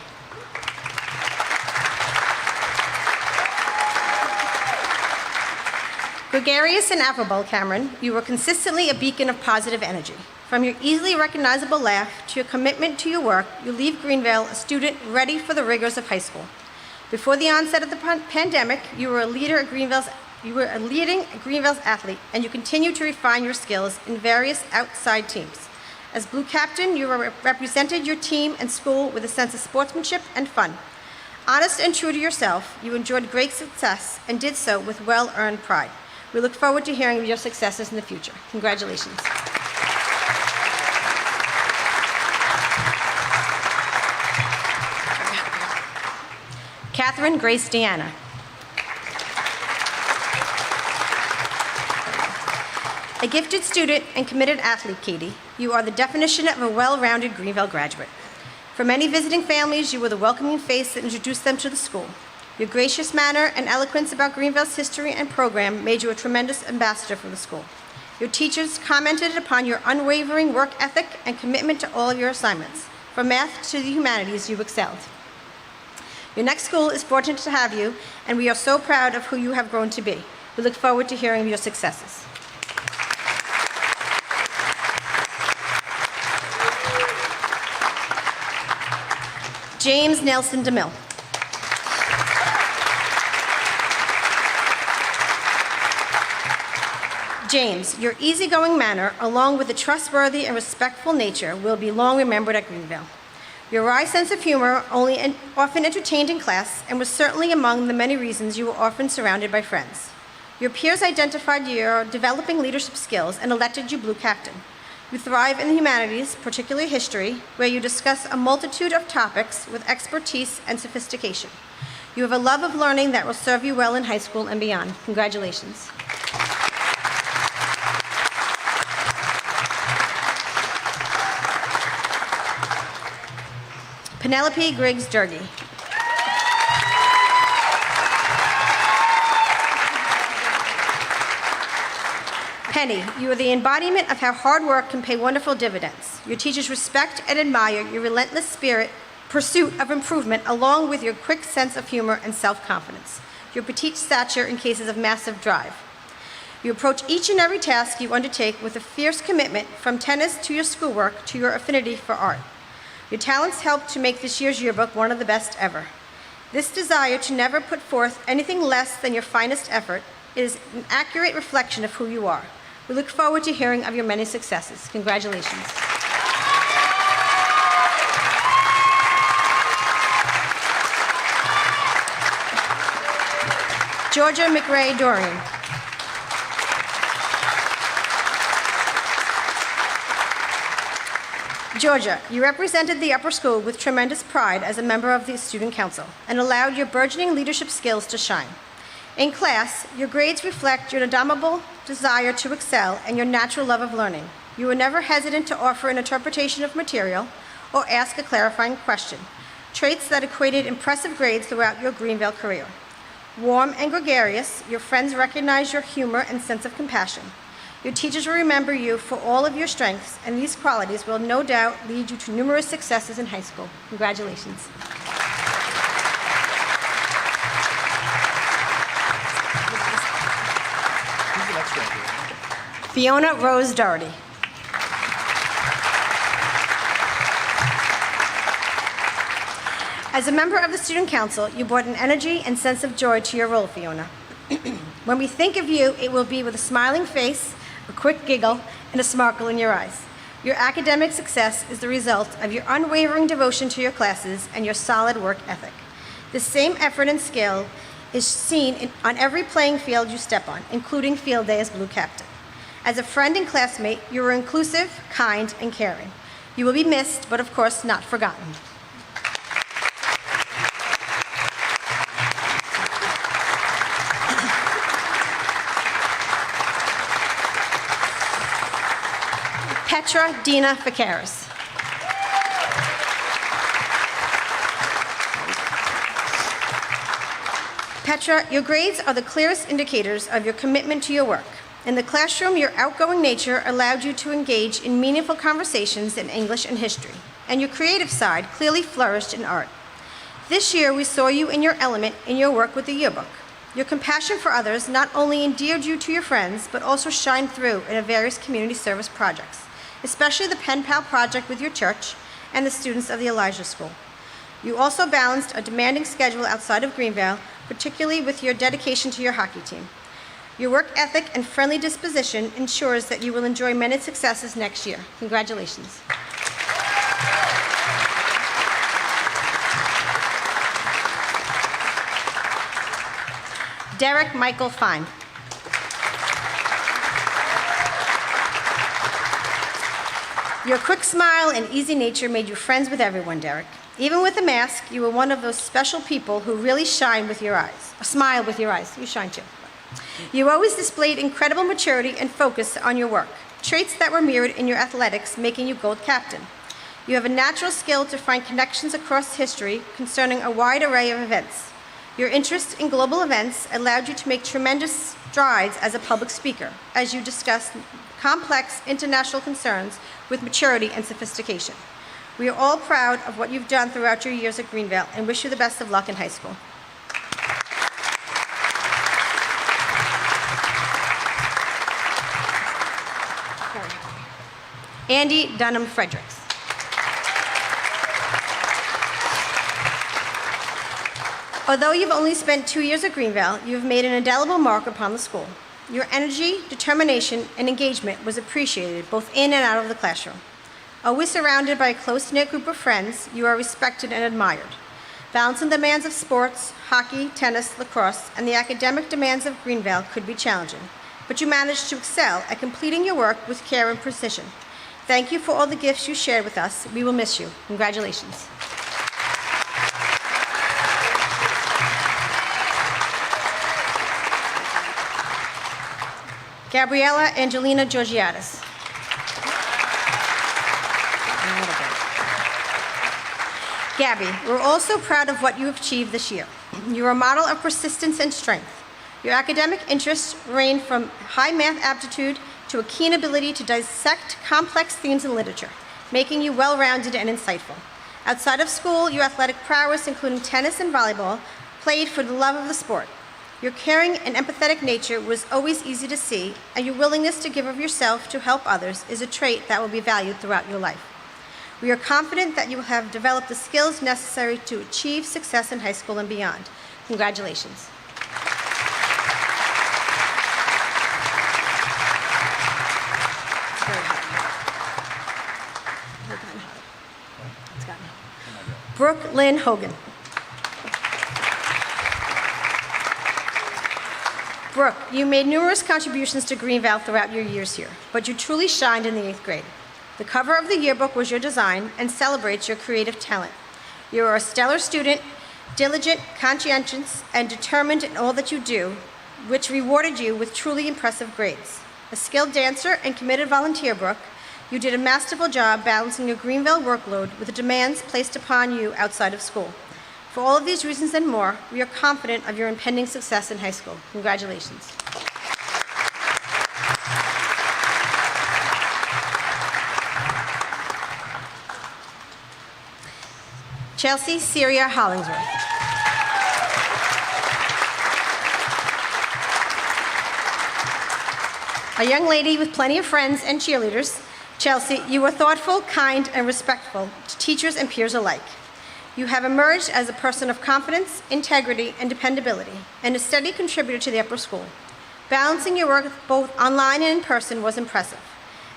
Gregarious and affable, Cameron, you were consistently a beacon of positive energy. From your easily recognizable laugh to your commitment to your work, you leave Greenville a student ready for the rigors of high school. Before the onset of the pandemic, you were a leading Greenville's athlete, and you continue to refine your skills in various outside teams. As Blue Captain, you represented your team and school with a sense of sportsmanship and fun. Honest and true to yourself, you enjoyed great success and did so with well-earned pride. We look forward to hearing of your successes in the future. Congratulations. Catherine Grace Deanna. A gifted student and committed athlete, Katie, you are the definition of a well-rounded Greenville graduate. For many visiting families, you were the welcoming face that introduced them to the school. Your gracious manner and eloquence about Greenville's history and program made you a tremendous ambassador for the school. Your teachers commented upon your unwavering work ethic and commitment to all of your assignments. From math to the humanities, you excelled. Your next school is fortunate to have you, and we are so proud of who you have grown to be. We look forward to hearing of your successes. James Nelson DeMille. James, your easygoing manner, along with a trustworthy and respectful nature, will be long remembered at Greenville. Your wry sense of humor often entertained in class and was certainly among the many reasons you were often surrounded by friends. Your peers identified your developing leadership skills and elected you Blue Captain. You thrive in the humanities, particularly history, where you discuss a multitude of topics with expertise and sophistication. You have a love of learning that will serve you well in high school and beyond. Congratulations. Penelope Griggs Durgee. Penny, you are the embodiment of how hard work can pay wonderful dividends. Your teachers respect and admire your relentless pursuit of improvement, along with your quick sense of humor and self-confidence, your petite stature in cases of massive drive. You approach each and every task you undertake with a fierce commitment, from tennis to your schoolwork to your affinity for art. Your talents helped to make this year's yearbook one of the best ever. This desire to never put forth anything less than your finest effort is an accurate reflection of who you are. We look forward to hearing of your many successes. Congratulations. Georgia McRae Dorian. Georgia, you represented the upper school with tremendous pride as a member of the student council and allowed your burgeoning leadership skills to shine. In class, your grades reflect your indomitable desire to excel and your natural love of learning. You were never hesitant to offer an interpretation of material or ask a clarifying question, traits that equated impressive grades throughout your Greenville career. Warm and gregarious, your friends recognize your humor and sense of compassion. Your teachers will remember you for all of your strengths, and these qualities will no doubt lead you to numerous successes in high school. Congratulations. Fiona Rose Doherty. As a member of the Student Council, you brought an energy and sense of joy to your role, Fiona. When we think of you, it will be with a smiling face, a quick giggle, and a sparkle in your eyes. Your academic success is the result of your unwavering devotion to your classes and your solid work ethic. The same effort and skill is seen on every playing field you step on, including field day as Blue Captain. As a friend and classmate, you were inclusive, kind, and caring. You will be missed, but of course not forgotten. Petra Dina Fakaris. Petra, your grades are the clearest indicators of your commitment to your work. In the classroom, your outgoing nature allowed you to engage in meaningful conversations in English and history, and your creative side clearly flourished in art. This year, we saw you in your element in your work with the yearbook. Your compassion for others not only endeared you to your friends, but also shined through in various community service projects, especially the Pen Pal project with your church and the students of the Elijah School. You also balanced a demanding schedule outside of Greenville, particularly with your dedication to your hockey team. Your work ethic and friendly disposition ensures that you will enjoy many successes next year. Congratulations. Derek Michael Fine. Your quick smile and easy nature made you friends with everyone, Derek. Even with a mask, you were one of those special people who really shine with your eyes. Smile with your eyes. You shine too. You always displayed incredible maturity and focus on your work, traits that were mirrored in your athletics, making you gold captain. You have a natural skill to find connections across history concerning a wide array of events. Your interest in global events allowed you to make tremendous strides as a public speaker, as you discussed complex international concerns with maturity and sophistication. We are all proud of what you've done throughout your years at Greenville and wish you the best of luck in high school. Andy Dunham Fredericks. Although you've only spent 2 years at Greenville, you have made an indelible mark upon the school. Your energy, determination, and engagement was appreciated both in and out of the classroom. Always surrounded by a close-knit group of friends, you are respected and admired. Balancing the demands of sports, hockey, tennis, lacrosse, and the academic demands of Greenville could be challenging, but you managed to excel at completing your work with care and precision. Thank you for all the gifts you shared with us. We will miss you. Congratulations. Gabriella Angelina Georgiadis. Gabby, we're also proud of what you have achieved this year. You're a model of persistence and strength. Your academic interests range from high math aptitude to a keen ability to dissect complex themes in literature, making you well-rounded and insightful. Outside of school, your athletic prowess, including tennis and volleyball, played for the love of the sport. Your caring and empathetic nature was always easy to see, and your willingness to give of yourself to help others is a trait that will be valued throughout your life. We are confident that you will have developed the skills necessary to achieve success in high school and beyond. Congratulations. Brooke Lynn Hogan. Brooke, you made numerous contributions to Greenville throughout your years here, but you truly shined in the 8th grade. The cover of the yearbook was your design and celebrates your creative talent. You are a stellar student, diligent, conscientious, and determined in all that you do, which rewarded you with truly impressive grades. A skilled dancer and committed volunteer, Brooke, you did a masterful job balancing your Greenville workload with the demands placed upon you outside of school. For all of these reasons and more, we are confident of your impending success in high school. Congratulations. Chelsea Syria Hollingsworth. A young lady with plenty of friends and cheerleaders, Chelsea, you were thoughtful, kind, and respectful to teachers and peers alike. You have emerged as a person of confidence, integrity, and dependability, and a steady contributor to the upper school. Balancing your work both online and in person was impressive.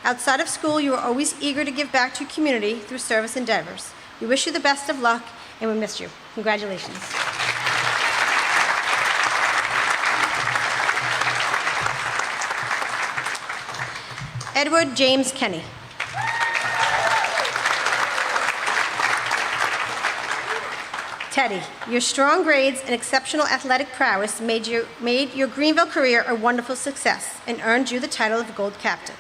Outside of school, you were always eager to give back to your community through service endeavors. We wish you the best of luck, and we miss you. Congratulations. Edward James Kenny. Teddy, your strong grades and exceptional athletic prowess made your Greenville career a wonderful success and earned you the title of Gold Captain.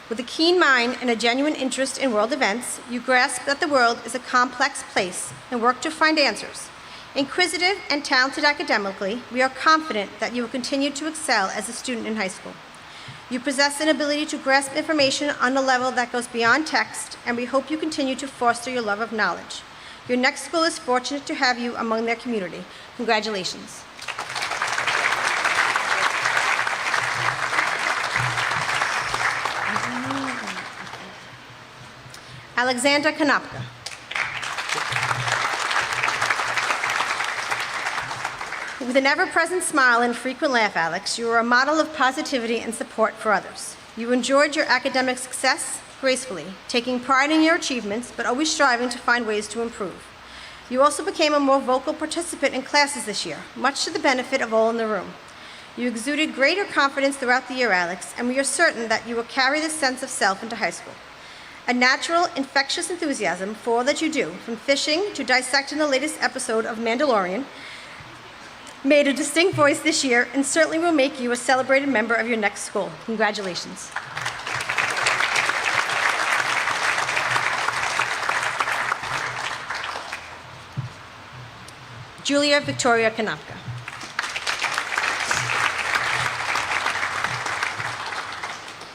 With a keen mind and a genuine interest in world events, you grasp that the world is a complex place and work to find answers. Inquisitive and talented academically, we are confident that you will continue to excel as a student in high school. You possess an ability to grasp information on a level that goes beyond text, and we hope you continue to foster your love of knowledge. Your next school is fortunate to have you among their community. Congratulations. Alexander Konopka. With an ever-present smile and frequent laugh, Alex, you are a model of positivity and support for others. You enjoyed your academic success gracefully, taking pride in your achievements, but always striving to find ways to improve. You also became a more vocal participant in classes this year, much to the benefit of all in the room. You exuded greater confidence throughout the year, Alex, and we are certain that you will carry this sense of self into high school. A natural, infectious enthusiasm for all that you do, from fishing to dissecting the latest episode of Mandalorian, made a distinct voice this year and certainly will make you a celebrated member of your next school. Congratulations. Julia Victoria Konopka.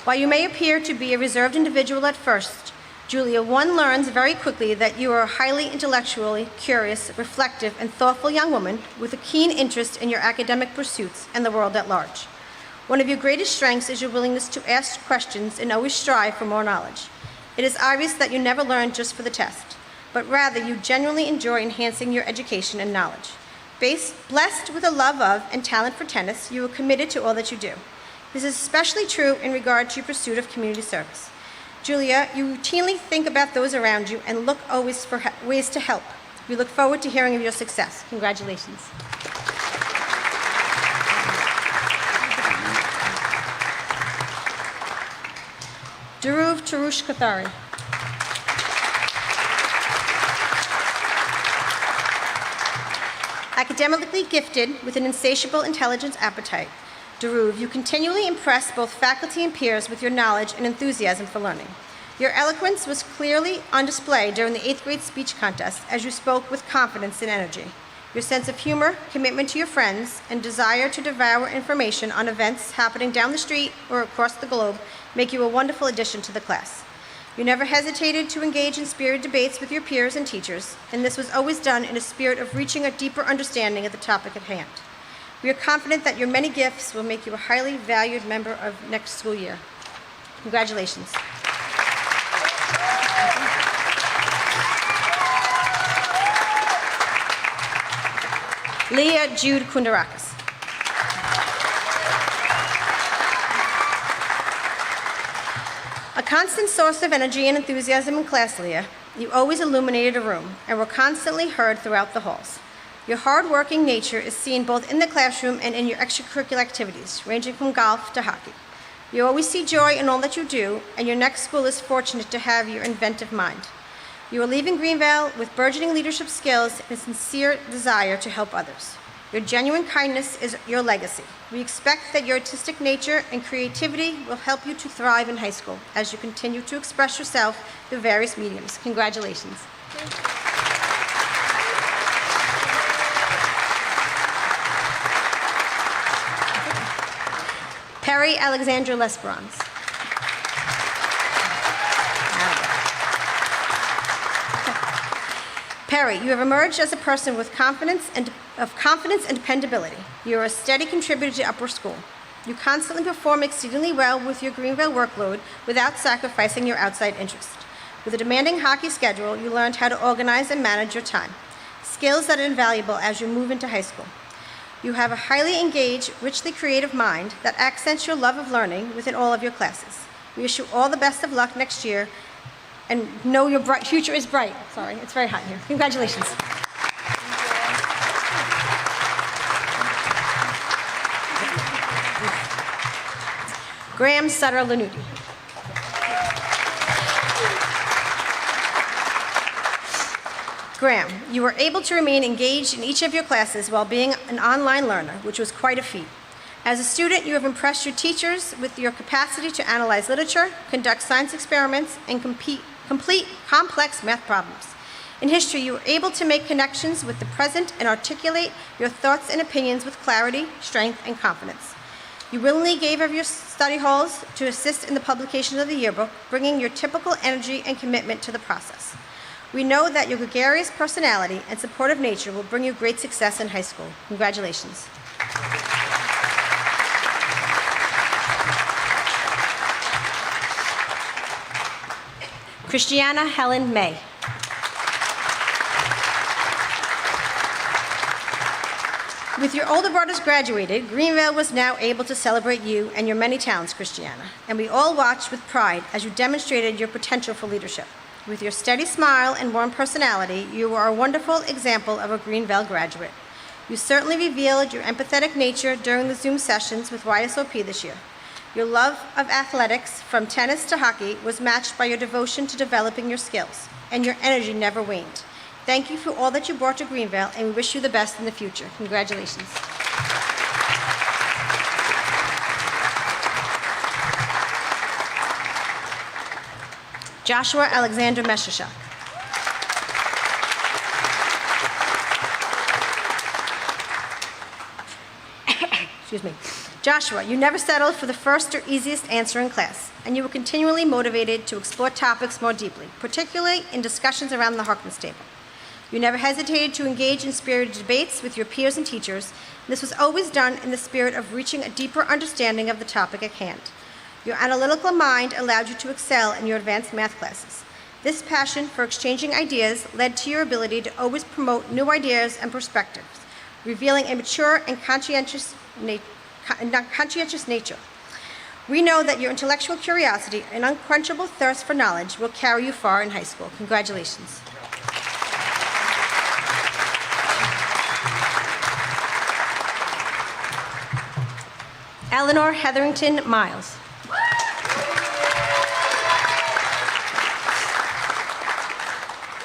While you may appear to be a reserved individual at first, Julia, one learns very quickly that you are a highly intellectually curious, reflective, and thoughtful young woman with a keen interest in your academic pursuits and the world at large. One of your greatest strengths is your willingness to ask questions and always strive for more knowledge. It is obvious that you never learn just for the test, but rather you genuinely enjoy enhancing your education and knowledge. Blessed with a love of and talent for tennis, you are committed to all that you do. This is especially true in regard to your pursuit of community service. Julia, you routinely think about those around you and look always for ways to help. We look forward to hearing of your success. Congratulations. Dhruv Tarush Kathari. Academically gifted with an insatiable intelligence appetite, Dhruv, you continually impress both faculty and peers with your knowledge and enthusiasm for learning. Your eloquence was clearly on display during the 8th grade speech contest as you spoke with confidence and energy. Your sense of humor, commitment to your friends, and desire to devour information on events happening down the street or across the globe make you a wonderful addition to the class. You never hesitated to engage in spirited debates with your peers and teachers, and this was always done in a spirit of reaching a deeper understanding of the topic at hand. We are confident that your many gifts will make you a highly valued member of next school year. Congratulations. Leah Jude Kundarakis. A constant source of energy and enthusiasm in class, Leah, you always illuminated a room and were constantly heard throughout the halls. Your hard-working nature is seen both in the classroom and in your extracurricular activities, ranging from golf to hockey. You always see joy in all that you do, and your next school is fortunate to have your inventive mind. You are leaving Greenville with burgeoning leadership skills and a sincere desire to help others. Your genuine kindness is your legacy. We expect that your artistic nature and creativity will help you to thrive in high school as you continue to express yourself through various mediums. Congratulations. Perry Alexandra Lesperance. Perry, you have emerged as a person with confidence and dependability. You are a steady contributor to Upper School. You constantly perform exceedingly well with your Greenville workload without sacrificing your outside interest. With a demanding hockey schedule, you learned how to organize and manage your time, skills that are invaluable as you move into high school. You have a highly engaged, richly creative mind that accents your love of learning within all of your classes. We wish you all the best of luck next year and know your future is bright. Sorry, it's very hot in here. Congratulations. Graham Sutter Lanuti. Graham, you were able to remain engaged in each of your classes while being an online learner, which was quite a feat. As a student, you have impressed your teachers with your capacity to analyze literature, conduct science experiments, and complete complex math problems. In history, you were able to make connections with the present and articulate your thoughts and opinions with clarity, strength, and confidence. You willingly gave of your study halls to assist in the publication of the yearbook, bringing your typical energy and commitment to the process. We know that your gregarious personality and supportive nature will bring you great success in high school. Congratulations. Christiana Helen May. With your older brothers graduated, Greenville was now able to celebrate you and your many talents, Christiana, and we all watched with pride as you demonstrated your potential for leadership. With your steady smile and warm personality, you are a wonderful example of a Greenville graduate. You certainly revealed your empathetic nature during the Zoom sessions with YSOP this year. Your love of athletics, from tennis to hockey, was matched by your devotion to developing your skills, and your energy never waned. Thank you for all that you brought to Greenville, and we wish you the best in the future. Congratulations. Joshua Alexander Meshachak. Excuse me. Joshua, you never settled for the first or easiest answer in class, and you were continually motivated to explore topics more deeply, particularly in discussions around the Harkness table. You never hesitated to engage in spirited debates with your peers and teachers. This was always done in the spirit of reaching a deeper understanding of the topic at hand. Your analytical mind allowed you to excel in your advanced math classes. This passion for exchanging ideas led to your ability to always promote new ideas and perspectives, revealing a mature and conscientious nature. We know that your intellectual curiosity and unquenchable thirst for knowledge will carry you far in high school. Congratulations. Eleanor Hetherington Miles.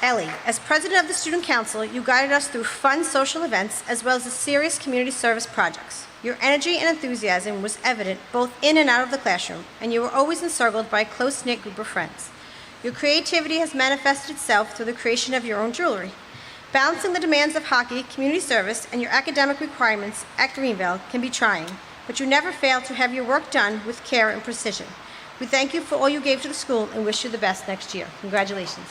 Ellie, as president of the Student Council, you guided us through fun social events as well as the serious community service projects. Your energy and enthusiasm was evident both in and out of the classroom, and you were always encircled by a close-knit group of friends. Your creativity has manifested itself through the creation of your own jewelry. Balancing the demands of hockey, community service, and your academic requirements at Greenville can be trying, but you never fail to have your work done with care and precision. We thank you for all you gave to the school and wish you the best next year. Congratulations.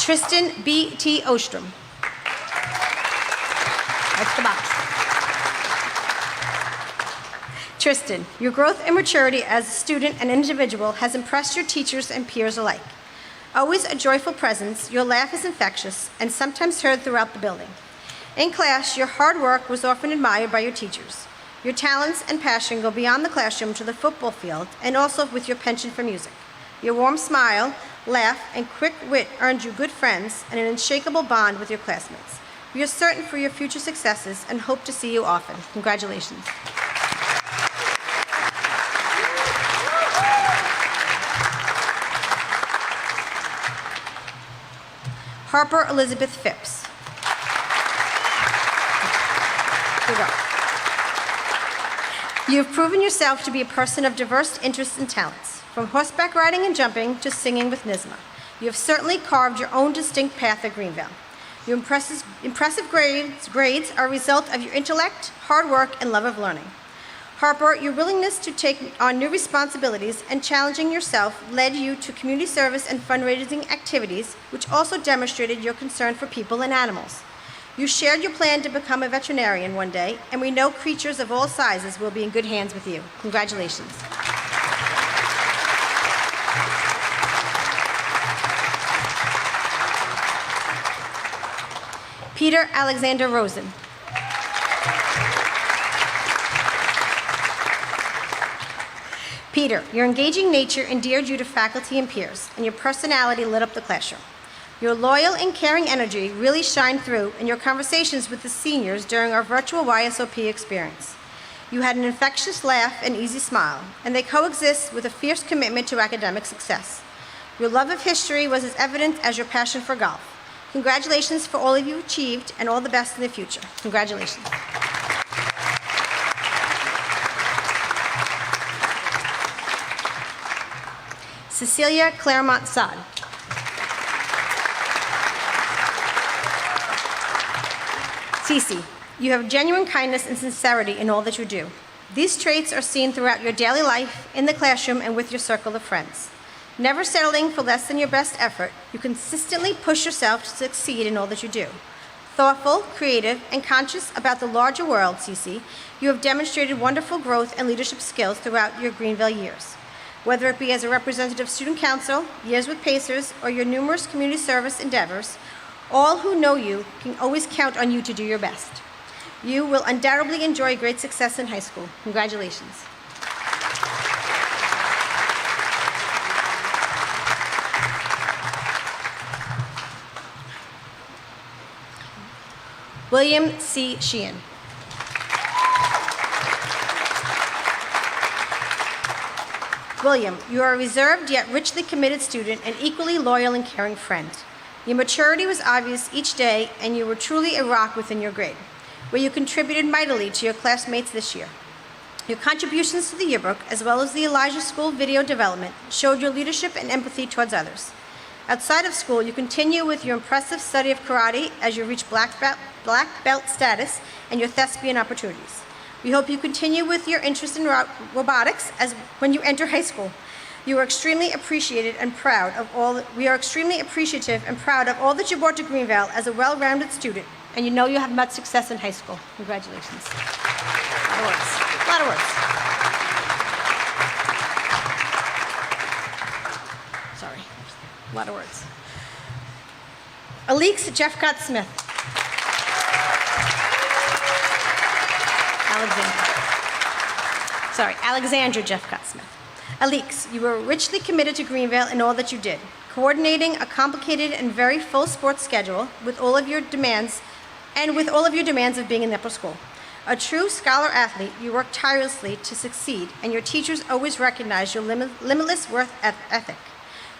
Tristan B.T. Ostrom. That's the box. Tristan, your growth and maturity as a student and individual has impressed your teachers and peers alike. Always a joyful presence, your laugh is infectious and sometimes heard throughout the building. In class, your hard work was often admired by your teachers. Your talents and passion go beyond the classroom to the football field and also with your penchant for music. Your warm smile, laugh, and quick wit earned you good friends and an unshakable bond with your classmates. We are certain for your future successes and hope to see you often. Congratulations. Harper Elizabeth Phipps. Here we go. You have proven yourself to be a person of diverse interests and talents, from horseback riding and jumping to singing with Nizma. You have certainly carved your own distinct path at Greenville. Your impressive grades are a result of your intellect, hard work, and love of learning. Harper, your willingness to take on new responsibilities and challenging yourself led you to community service and fundraising activities, which also demonstrated your concern for people and animals. You shared your plan to become a veterinarian one day, and we know creatures of all sizes will be in good hands with you. Congratulations. Peter Alexander Rosen. Peter, your engaging nature endeared you to faculty and peers, and your personality lit up the classroom. Your loyal and caring energy really shined through in your conversations with the seniors during our virtual YSOP experience. You had an infectious laugh and easy smile, and they coexist with a fierce commitment to academic success. Your love of history was as evident as your passion for golf. Congratulations for all of you achieved, and all the best in the future. Congratulations. Cecilia Claremont Sod. Cece, you have genuine kindness and sincerity in all that you do. These traits are seen throughout your daily life, in the classroom, and with your circle of friends. Never settling for less than your best effort, you consistently push yourself to succeed in all that you do. Thoughtful, creative, and conscious about the larger world, Cece, you have demonstrated wonderful growth and leadership skills throughout your Greenville years. Whether it be as a representative student council, years with Pacers, or your numerous community service endeavors, all who know you can always count on you to do your best. You will undoubtedly enjoy great success in high school. Congratulations. William C. Sheehan. William, you are a reserved yet richly committed student and equally loyal and caring friend. Your maturity was obvious each day, and you were truly a rock within your grade, where you contributed mightily to your classmates this year. Your contributions to the yearbook, as well as the Elijah School video development, showed your leadership and empathy towards others. Outside of school, you continue with your impressive study of karate as you reach black belt status and your thespian opportunities. We hope you continue with your interest in robotics as when you enter high school. We are extremely appreciative and proud of all that you brought to Greenville as a well-rounded student, and you know you have much success in high school. Congratulations. A lot of words. Sorry, a lot of words. Alix Jeffcott Smith. Alexandra Jeffcott Smith. Alix, you were richly committed to Greenville in all that you did, coordinating a complicated and very full sports schedule with all of your demands of being in the upper school. A true scholar athlete, you worked tirelessly to succeed, and your teachers always recognized your limitless work ethic.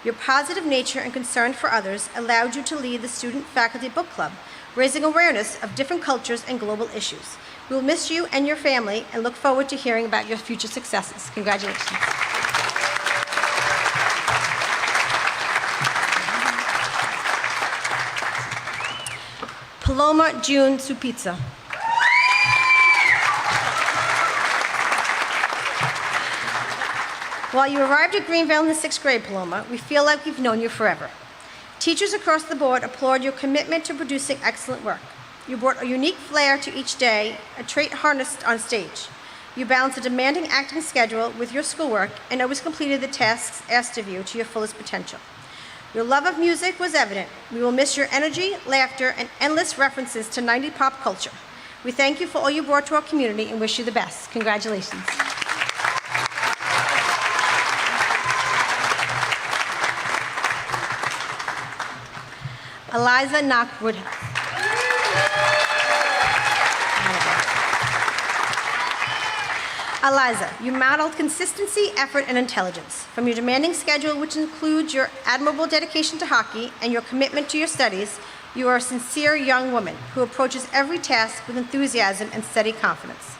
Your positive nature and concern for others allowed you to lead the Student Faculty Book Club, raising awareness of different cultures and global issues. We will miss you and your family and look forward to hearing about your future successes. Congratulations. Paloma June Supizza. While you arrived at Greenville in the 6th grade, Paloma, we feel like we've known you forever. Teachers across the board applaud your commitment to producing excellent work. You brought a unique flair to each day, a trait harnessed on stage. You balanced a demanding acting schedule with your schoolwork and always completed the tasks asked of you to your fullest potential. Your love of music was evident. We will miss your energy, laughter, and endless references to 90s pop culture. We thank you for all you brought to our community and wish you the best. Congratulations. Eliza Knock-Woodhouse. Eliza, you modeled consistency, effort, and intelligence. From your demanding schedule, which includes your admirable dedication to hockey and your commitment to your studies, you are a sincere young woman who approaches every task with enthusiasm and steady confidence.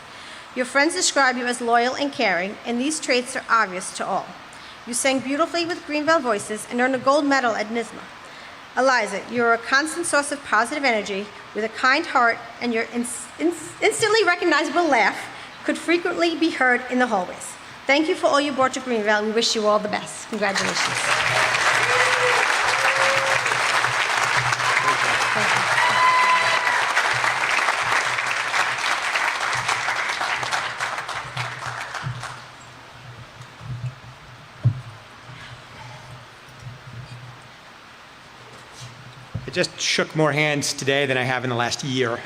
Your friends describe you as loyal and caring, and these traits are obvious to all. You sang beautifully with Greenville Voices and earned a gold medal at NYSSMA. Eliza, you are a constant source of positive energy with a kind heart, and your instantly recognizable laugh could frequently be heard in the hallways. Thank you for all you brought to Greenville. We wish you all the best. Congratulations. I just shook more hands today than I have in the last year.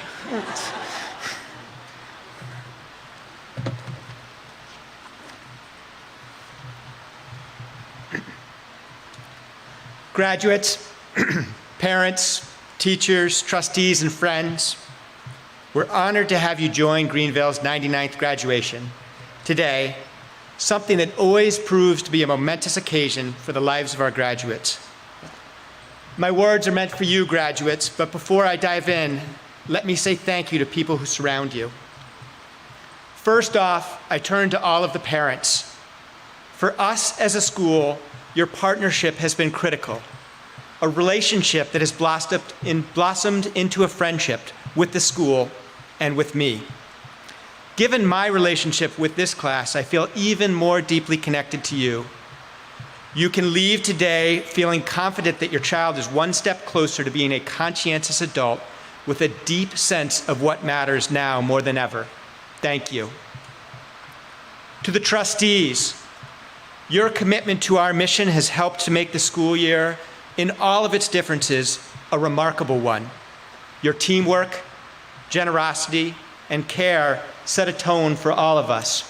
Graduates, parents, teachers, trustees, and friends, we're honored to have you join Greenville's 99th graduation. Today, something that always proves to be a momentous occasion for the lives of our graduates. My words are meant for you, graduates, but before I dive in, let me say thank you to people who surround you. First off, I turn to all of the parents. For us as a school, your partnership has been critical, a relationship that has blossomed into a friendship with the school and with me. Given my relationship with this class, I feel even more deeply connected to you. You can leave today feeling confident that your child is one step closer to being a conscientious adult with a deep sense of what matters now more than ever. Thank you. To the trustees, your commitment to our mission has helped to make the school year, in all of its differences, a remarkable one. Your teamwork, generosity, and care set a tone for all of us.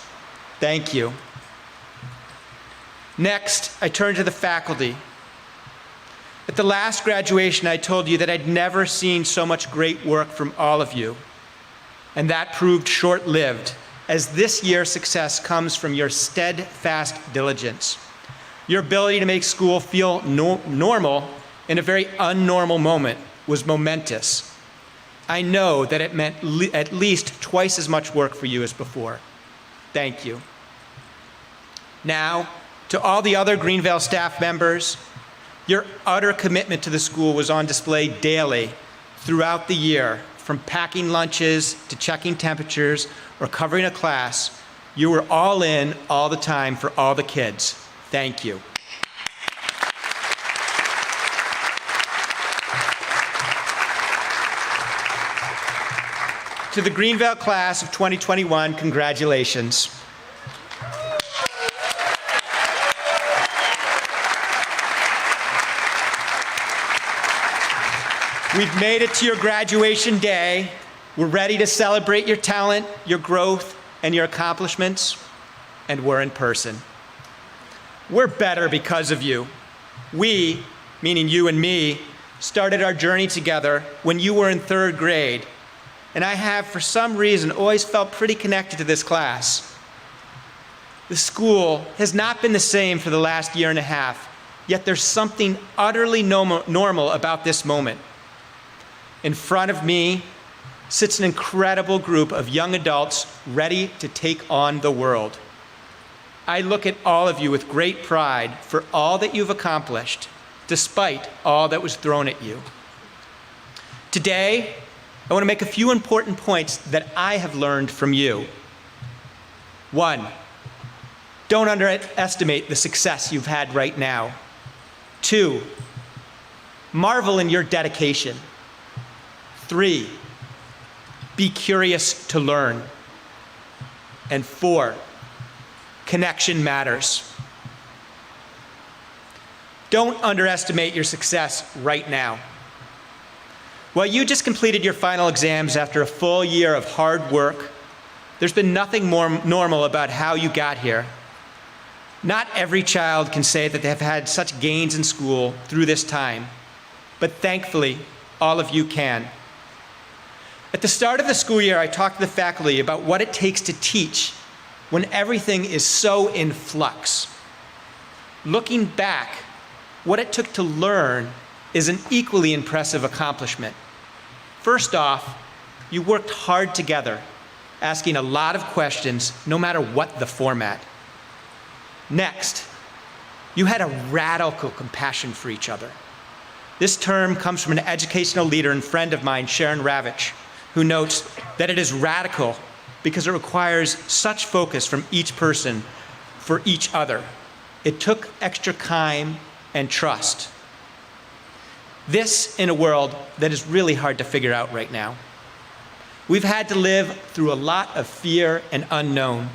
Thank you. Next, I turn to the faculty. At the last graduation, I told you that I'd never seen so much great work from all of you. And that proved short-lived, as this year's success comes from your steadfast diligence. Your ability to make school feel normal in a very unnormal moment was momentous. I know that it meant at least twice as much work for you as before. Thank you. Now, to all the other Greenville staff members, your utter commitment to the school was on display daily throughout the year. From packing lunches to checking temperatures or covering a class, you were all in all the time for all the kids. Thank you. To the Greenville class of 2021, congratulations. We've made it to your graduation day. We're ready to celebrate your talent, your growth, and your accomplishments, and we're in person. We're better because of you. We, meaning you and me, started our journey together when you were in 3rd grade, and I have, for some reason, always felt pretty connected to this class. The school has not been the same for the last year and a half, yet there's something utterly normal about this moment. In front of me sits an incredible group of young adults ready to take on the world. I look at all of you with great pride for all that you've accomplished, despite all that was thrown at you. Today, I want to make a few important points that I have learned from you. 1, don't underestimate the success you've had right now. 2, Marvel in your dedication. 3, be curious to learn. And 4, connection matters. Don't underestimate your success right now. While you just completed your final exams after a full year of hard work, there's been nothing more normal about how you got here. Not every child can say that they have had such gains in school through this time, but thankfully, all of you can. At the start of the school year, I talked to the faculty about what it takes to teach when everything is so in flux. Looking back, what it took to learn is an equally impressive accomplishment. First off, you worked hard together, asking a lot of questions, no matter what the format. Next, you had a radical compassion for each other. This term comes from an educational leader and friend of mine, Sharon Ravitch, who notes that it is radical because it requires such focus from each person for each other. It took extra time and trust. This in a world that is really hard to figure out right now. We've had to live through a lot of fear and unknown.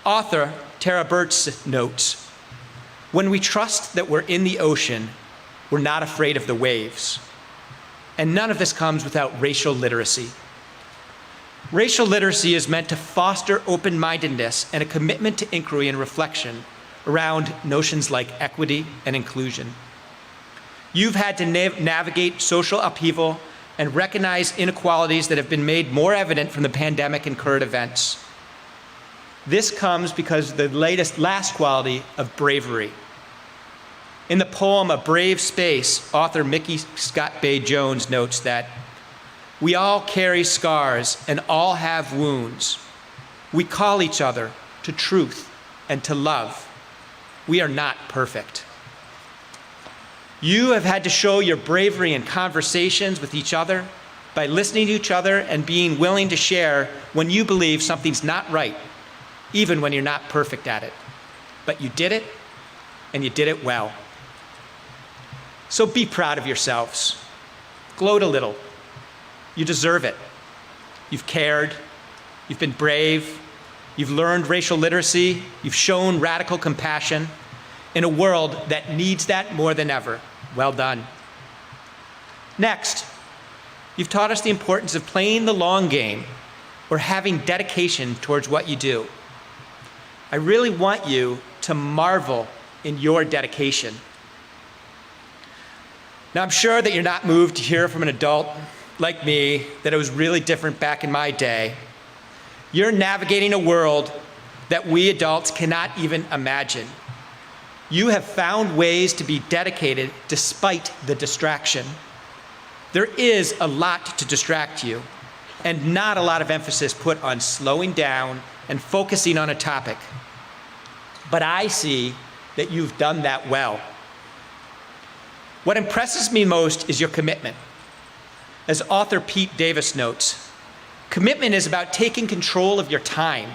Author Tara Burt's notes, when we trust that we're in the ocean, we're not afraid of the waves. And none of this comes without racial literacy. Racial literacy is meant to foster open-mindedness and a commitment to inquiry and reflection around notions like equity and inclusion. You've had to navigate social upheaval and recognize inequalities that have been made more evident from the pandemic and current events. This comes because of the last quality of bravery. In the poem A Brave Space, author Mickey Scott Bay Jones notes that we all carry scars and all have wounds. We call each other to truth and to love. We are not perfect. You have had to show your bravery in conversations with each other by listening to each other and being willing to share when you believe something's not right, even when you're not perfect at it. But you did it, and you did it well. So be proud of yourselves. Gloat a little. You deserve it. You've cared. You've been brave. You've learned racial literacy. You've shown radical compassion in a world that needs that more than ever. Well done. Next, you've taught us the importance of playing the long game or having dedication towards what you do. I really want you to marvel in your dedication. Now, I'm sure that you're not moved to hear from an adult like me that it was really different back in my day. You're navigating a world that we adults cannot even imagine. You have found ways to be dedicated despite the distraction. There is a lot to distract you, and not a lot of emphasis put on slowing down and focusing on a topic. But I see that you've done that well. What impresses me most is your commitment. As author Pete Davis notes, commitment is about taking control of your time.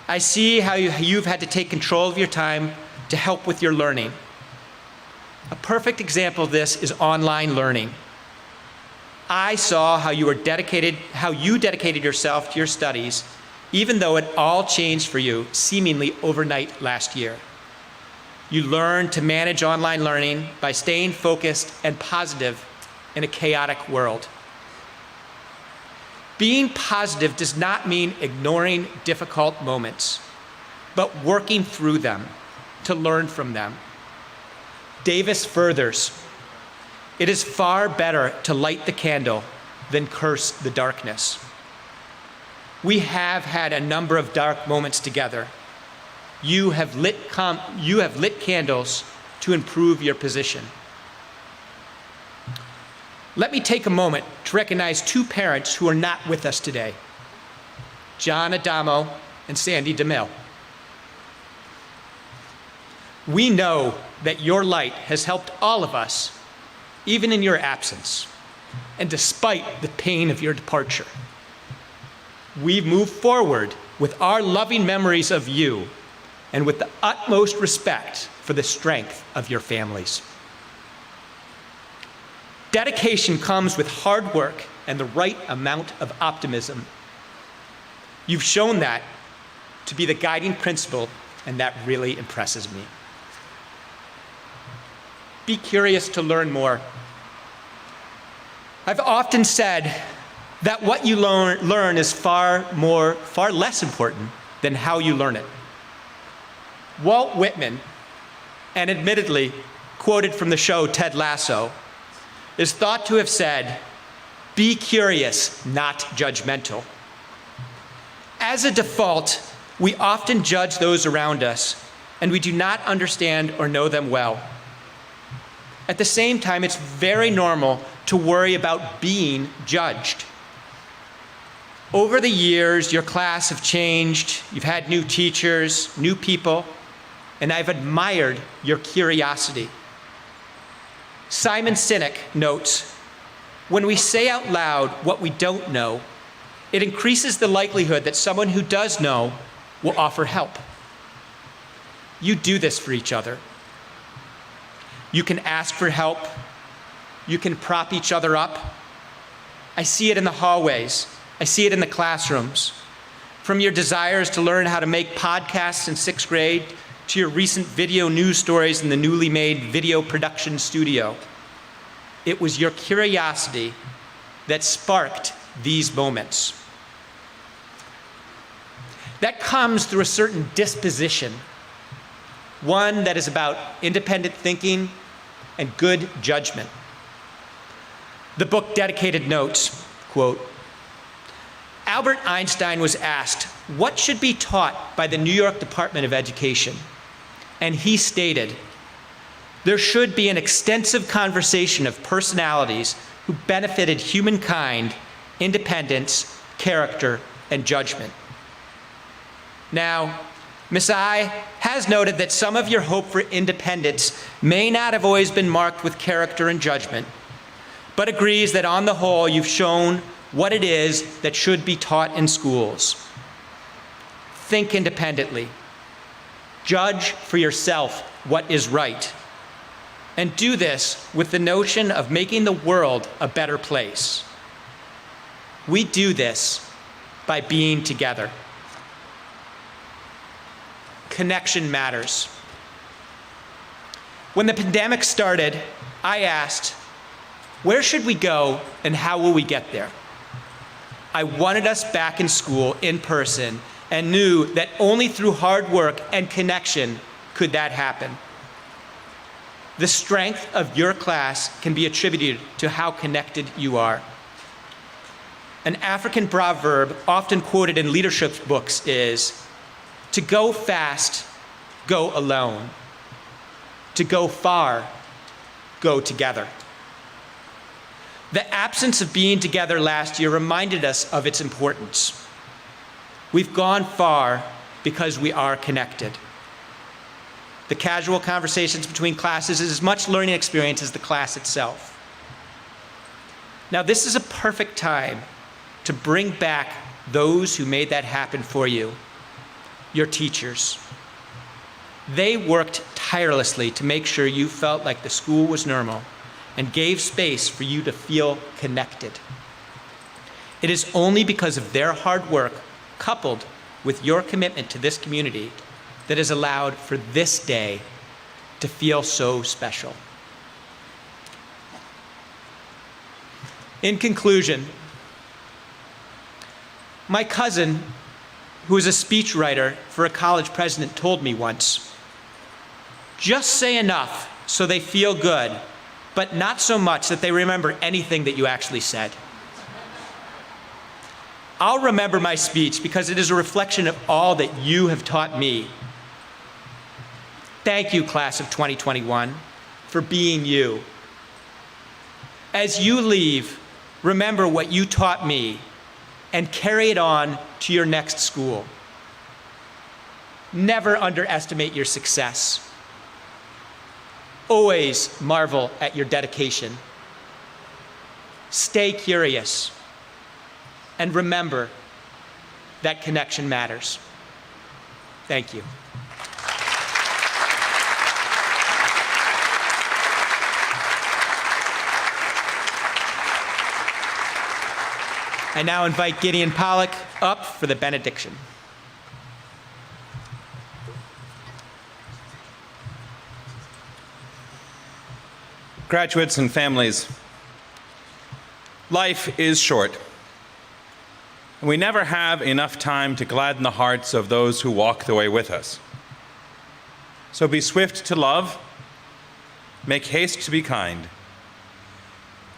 I see how you've had to take control of your time to help with your learning. A perfect example of this is online learning. I saw how you dedicated yourself to your studies, even though it all changed for you seemingly overnight last year. You learned to manage online learning by staying focused and positive in a chaotic world. Being positive does not mean ignoring difficult moments, but working through them to learn from them. Davis furthers, it is far better to light the candle than curse the darkness. We have had a number of dark moments together. You have lit candles to improve your position. Let me take a moment to recognize two parents who are not with us today, John Adamo and Sandy DeMille. We know that your light has helped all of us, even in your absence, and despite the pain of your departure. We move forward with our loving memories of you and with the utmost respect for the strength of your families. Dedication comes with hard work and the right amount of optimism. You've shown that to be the guiding principle, and that really impresses me. Be curious to learn more. I've often said that what you learn is far less important than how you learn it. Walt Whitman, and admittedly quoted from the show Ted Lasso, is thought to have said, "Be curious, not judgmental." As a default, we often judge those around us, and we do not understand or know them well. At the same time, it's very normal to worry about being judged. Over the years, your class have changed, you've had new teachers, new people, and I've admired your curiosity. Simon Sinek notes, "When we say out loud what we don't know, it increases the likelihood that someone who does know will offer help." You do this for each other. You can ask for help. You can prop each other up. I see it in the hallways. I see it in the classrooms. From your desires to learn how to make podcasts in 6th grade to your recent video news stories in the newly made video production studio. It was your curiosity that sparked these moments. That comes through a certain disposition, one that is about independent thinking and good judgment. The book Dedicated notes, quote, "Albert Einstein was asked what should be taught by the New York Department of Education, and he stated, 'There should be an extensive conversation of personalities who benefited humankind, independence, character, and judgment.'" Now, Miss I has noted that some of your hope for independence may not have always been marked with character and judgment, but agrees that on the whole you've shown what it is that should be taught in schools. Think independently. Judge for yourself what is right. And do this with the notion of making the world a better place. We do this by being together. Connection matters. When the pandemic started, I asked, where should we go and how will we get there? I wanted us back in school in person and knew that only through hard work and connection could that happen. The strength of your class can be attributed to how connected you are. An African proverb often quoted in leadership books is, "To go fast, go alone. To go far, go together." The absence of being together last year reminded us of its importance. We've gone far because we are connected. The casual conversations between classes is as much learning experience as the class itself. Now, this is a perfect time to bring back those who made that happen for you, your teachers. They worked tirelessly to make sure you felt like the school was normal and gave space for you to feel connected. It is only because of their hard work, coupled with your commitment to this community, that has allowed for this day to feel so special. In conclusion, my cousin, who is a speechwriter for a college president, told me once, "Just say enough so they feel good, but not so much that they remember anything that you actually said." I'll remember my speech because it is a reflection of all that you have taught me. Thank you, class of 2021, for being you. As you leave, remember what you taught me and carry it on to your next school. Never underestimate your success. Always marvel at your dedication. Stay curious. And remember that connection matters. Thank you. I now invite Gideon Pollock up for the benediction. Graduates and families, life is short. And we never have enough time to gladden the hearts of those who walk the way with us. So be swift to love, make haste to be kind,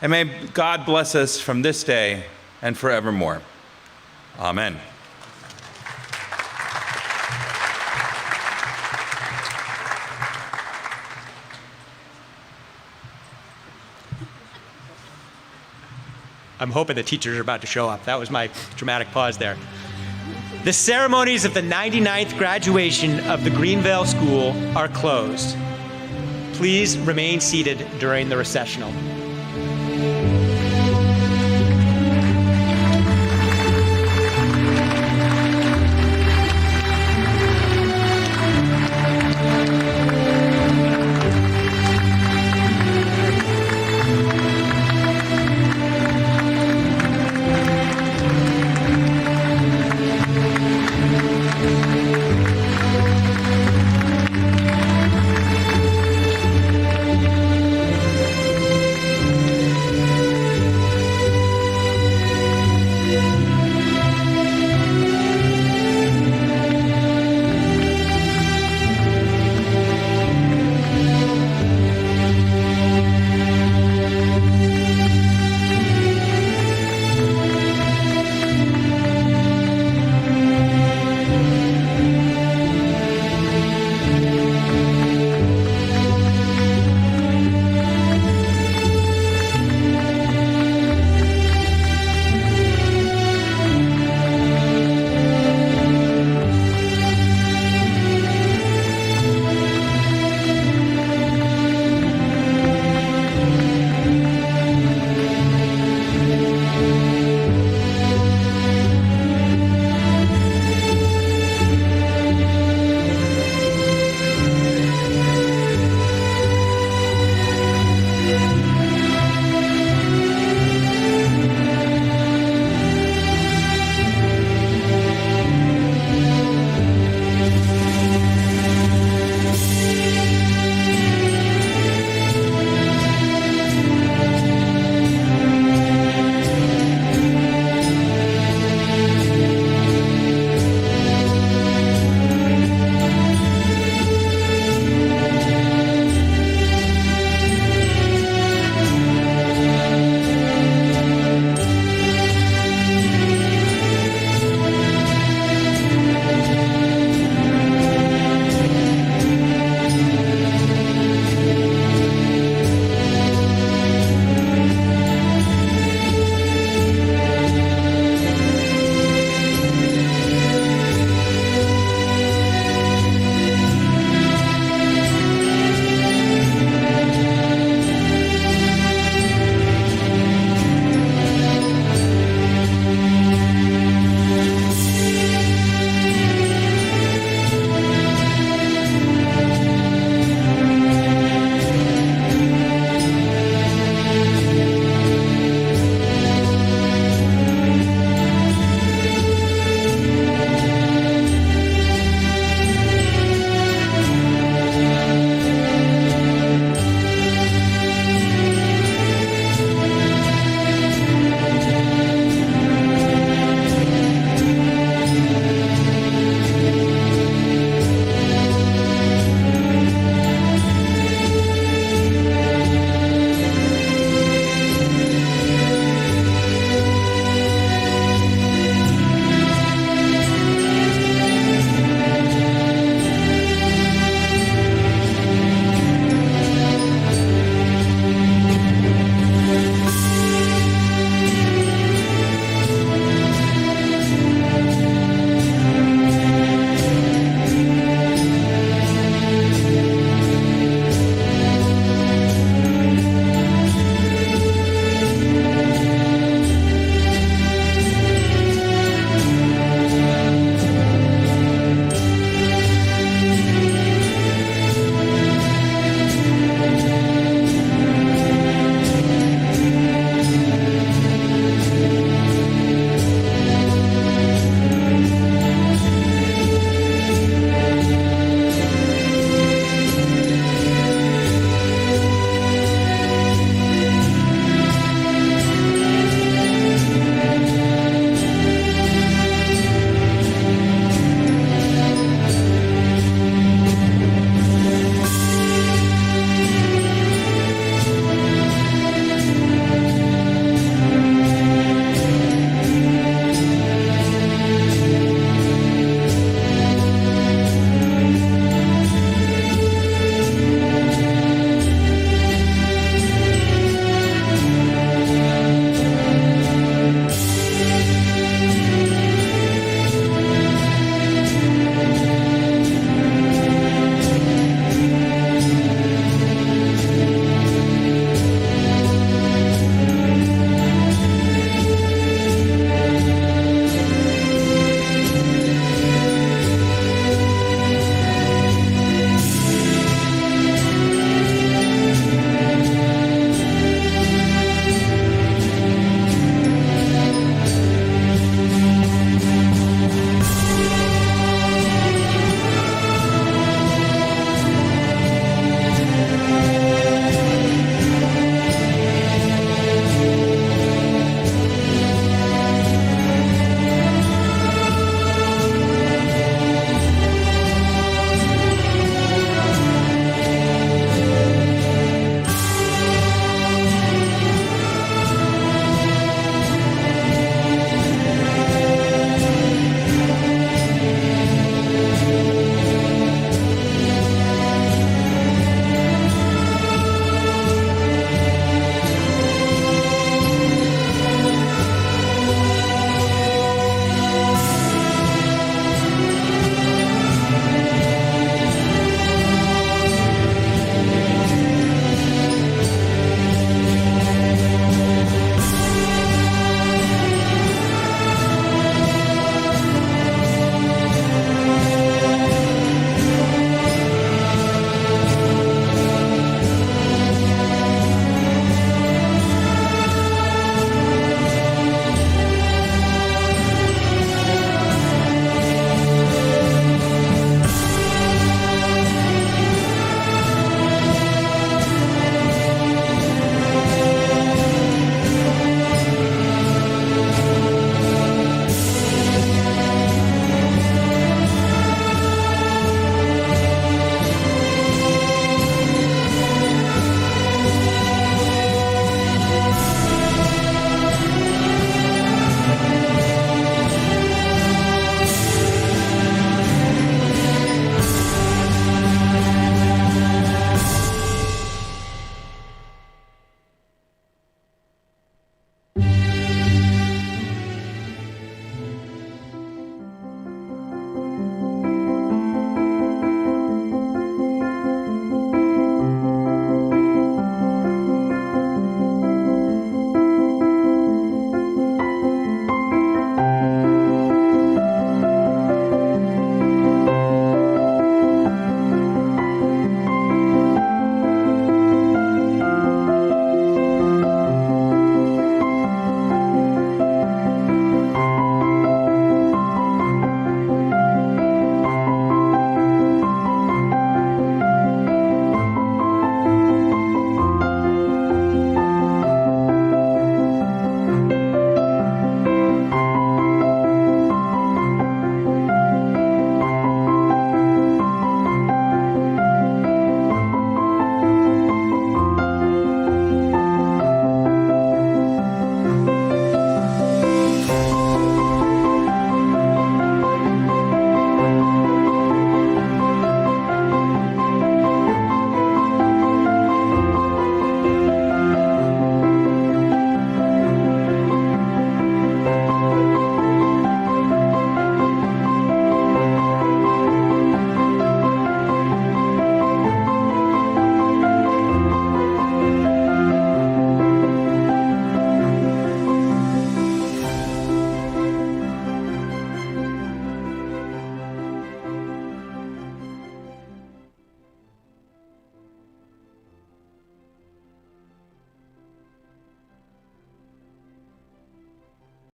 and may God bless us from this day and forevermore. Amen. I'm hoping the teachers are about to show up. That was my dramatic pause there. The ceremonies of the 99th graduation of the Greenvale School are closed. Please remain seated during the recessional.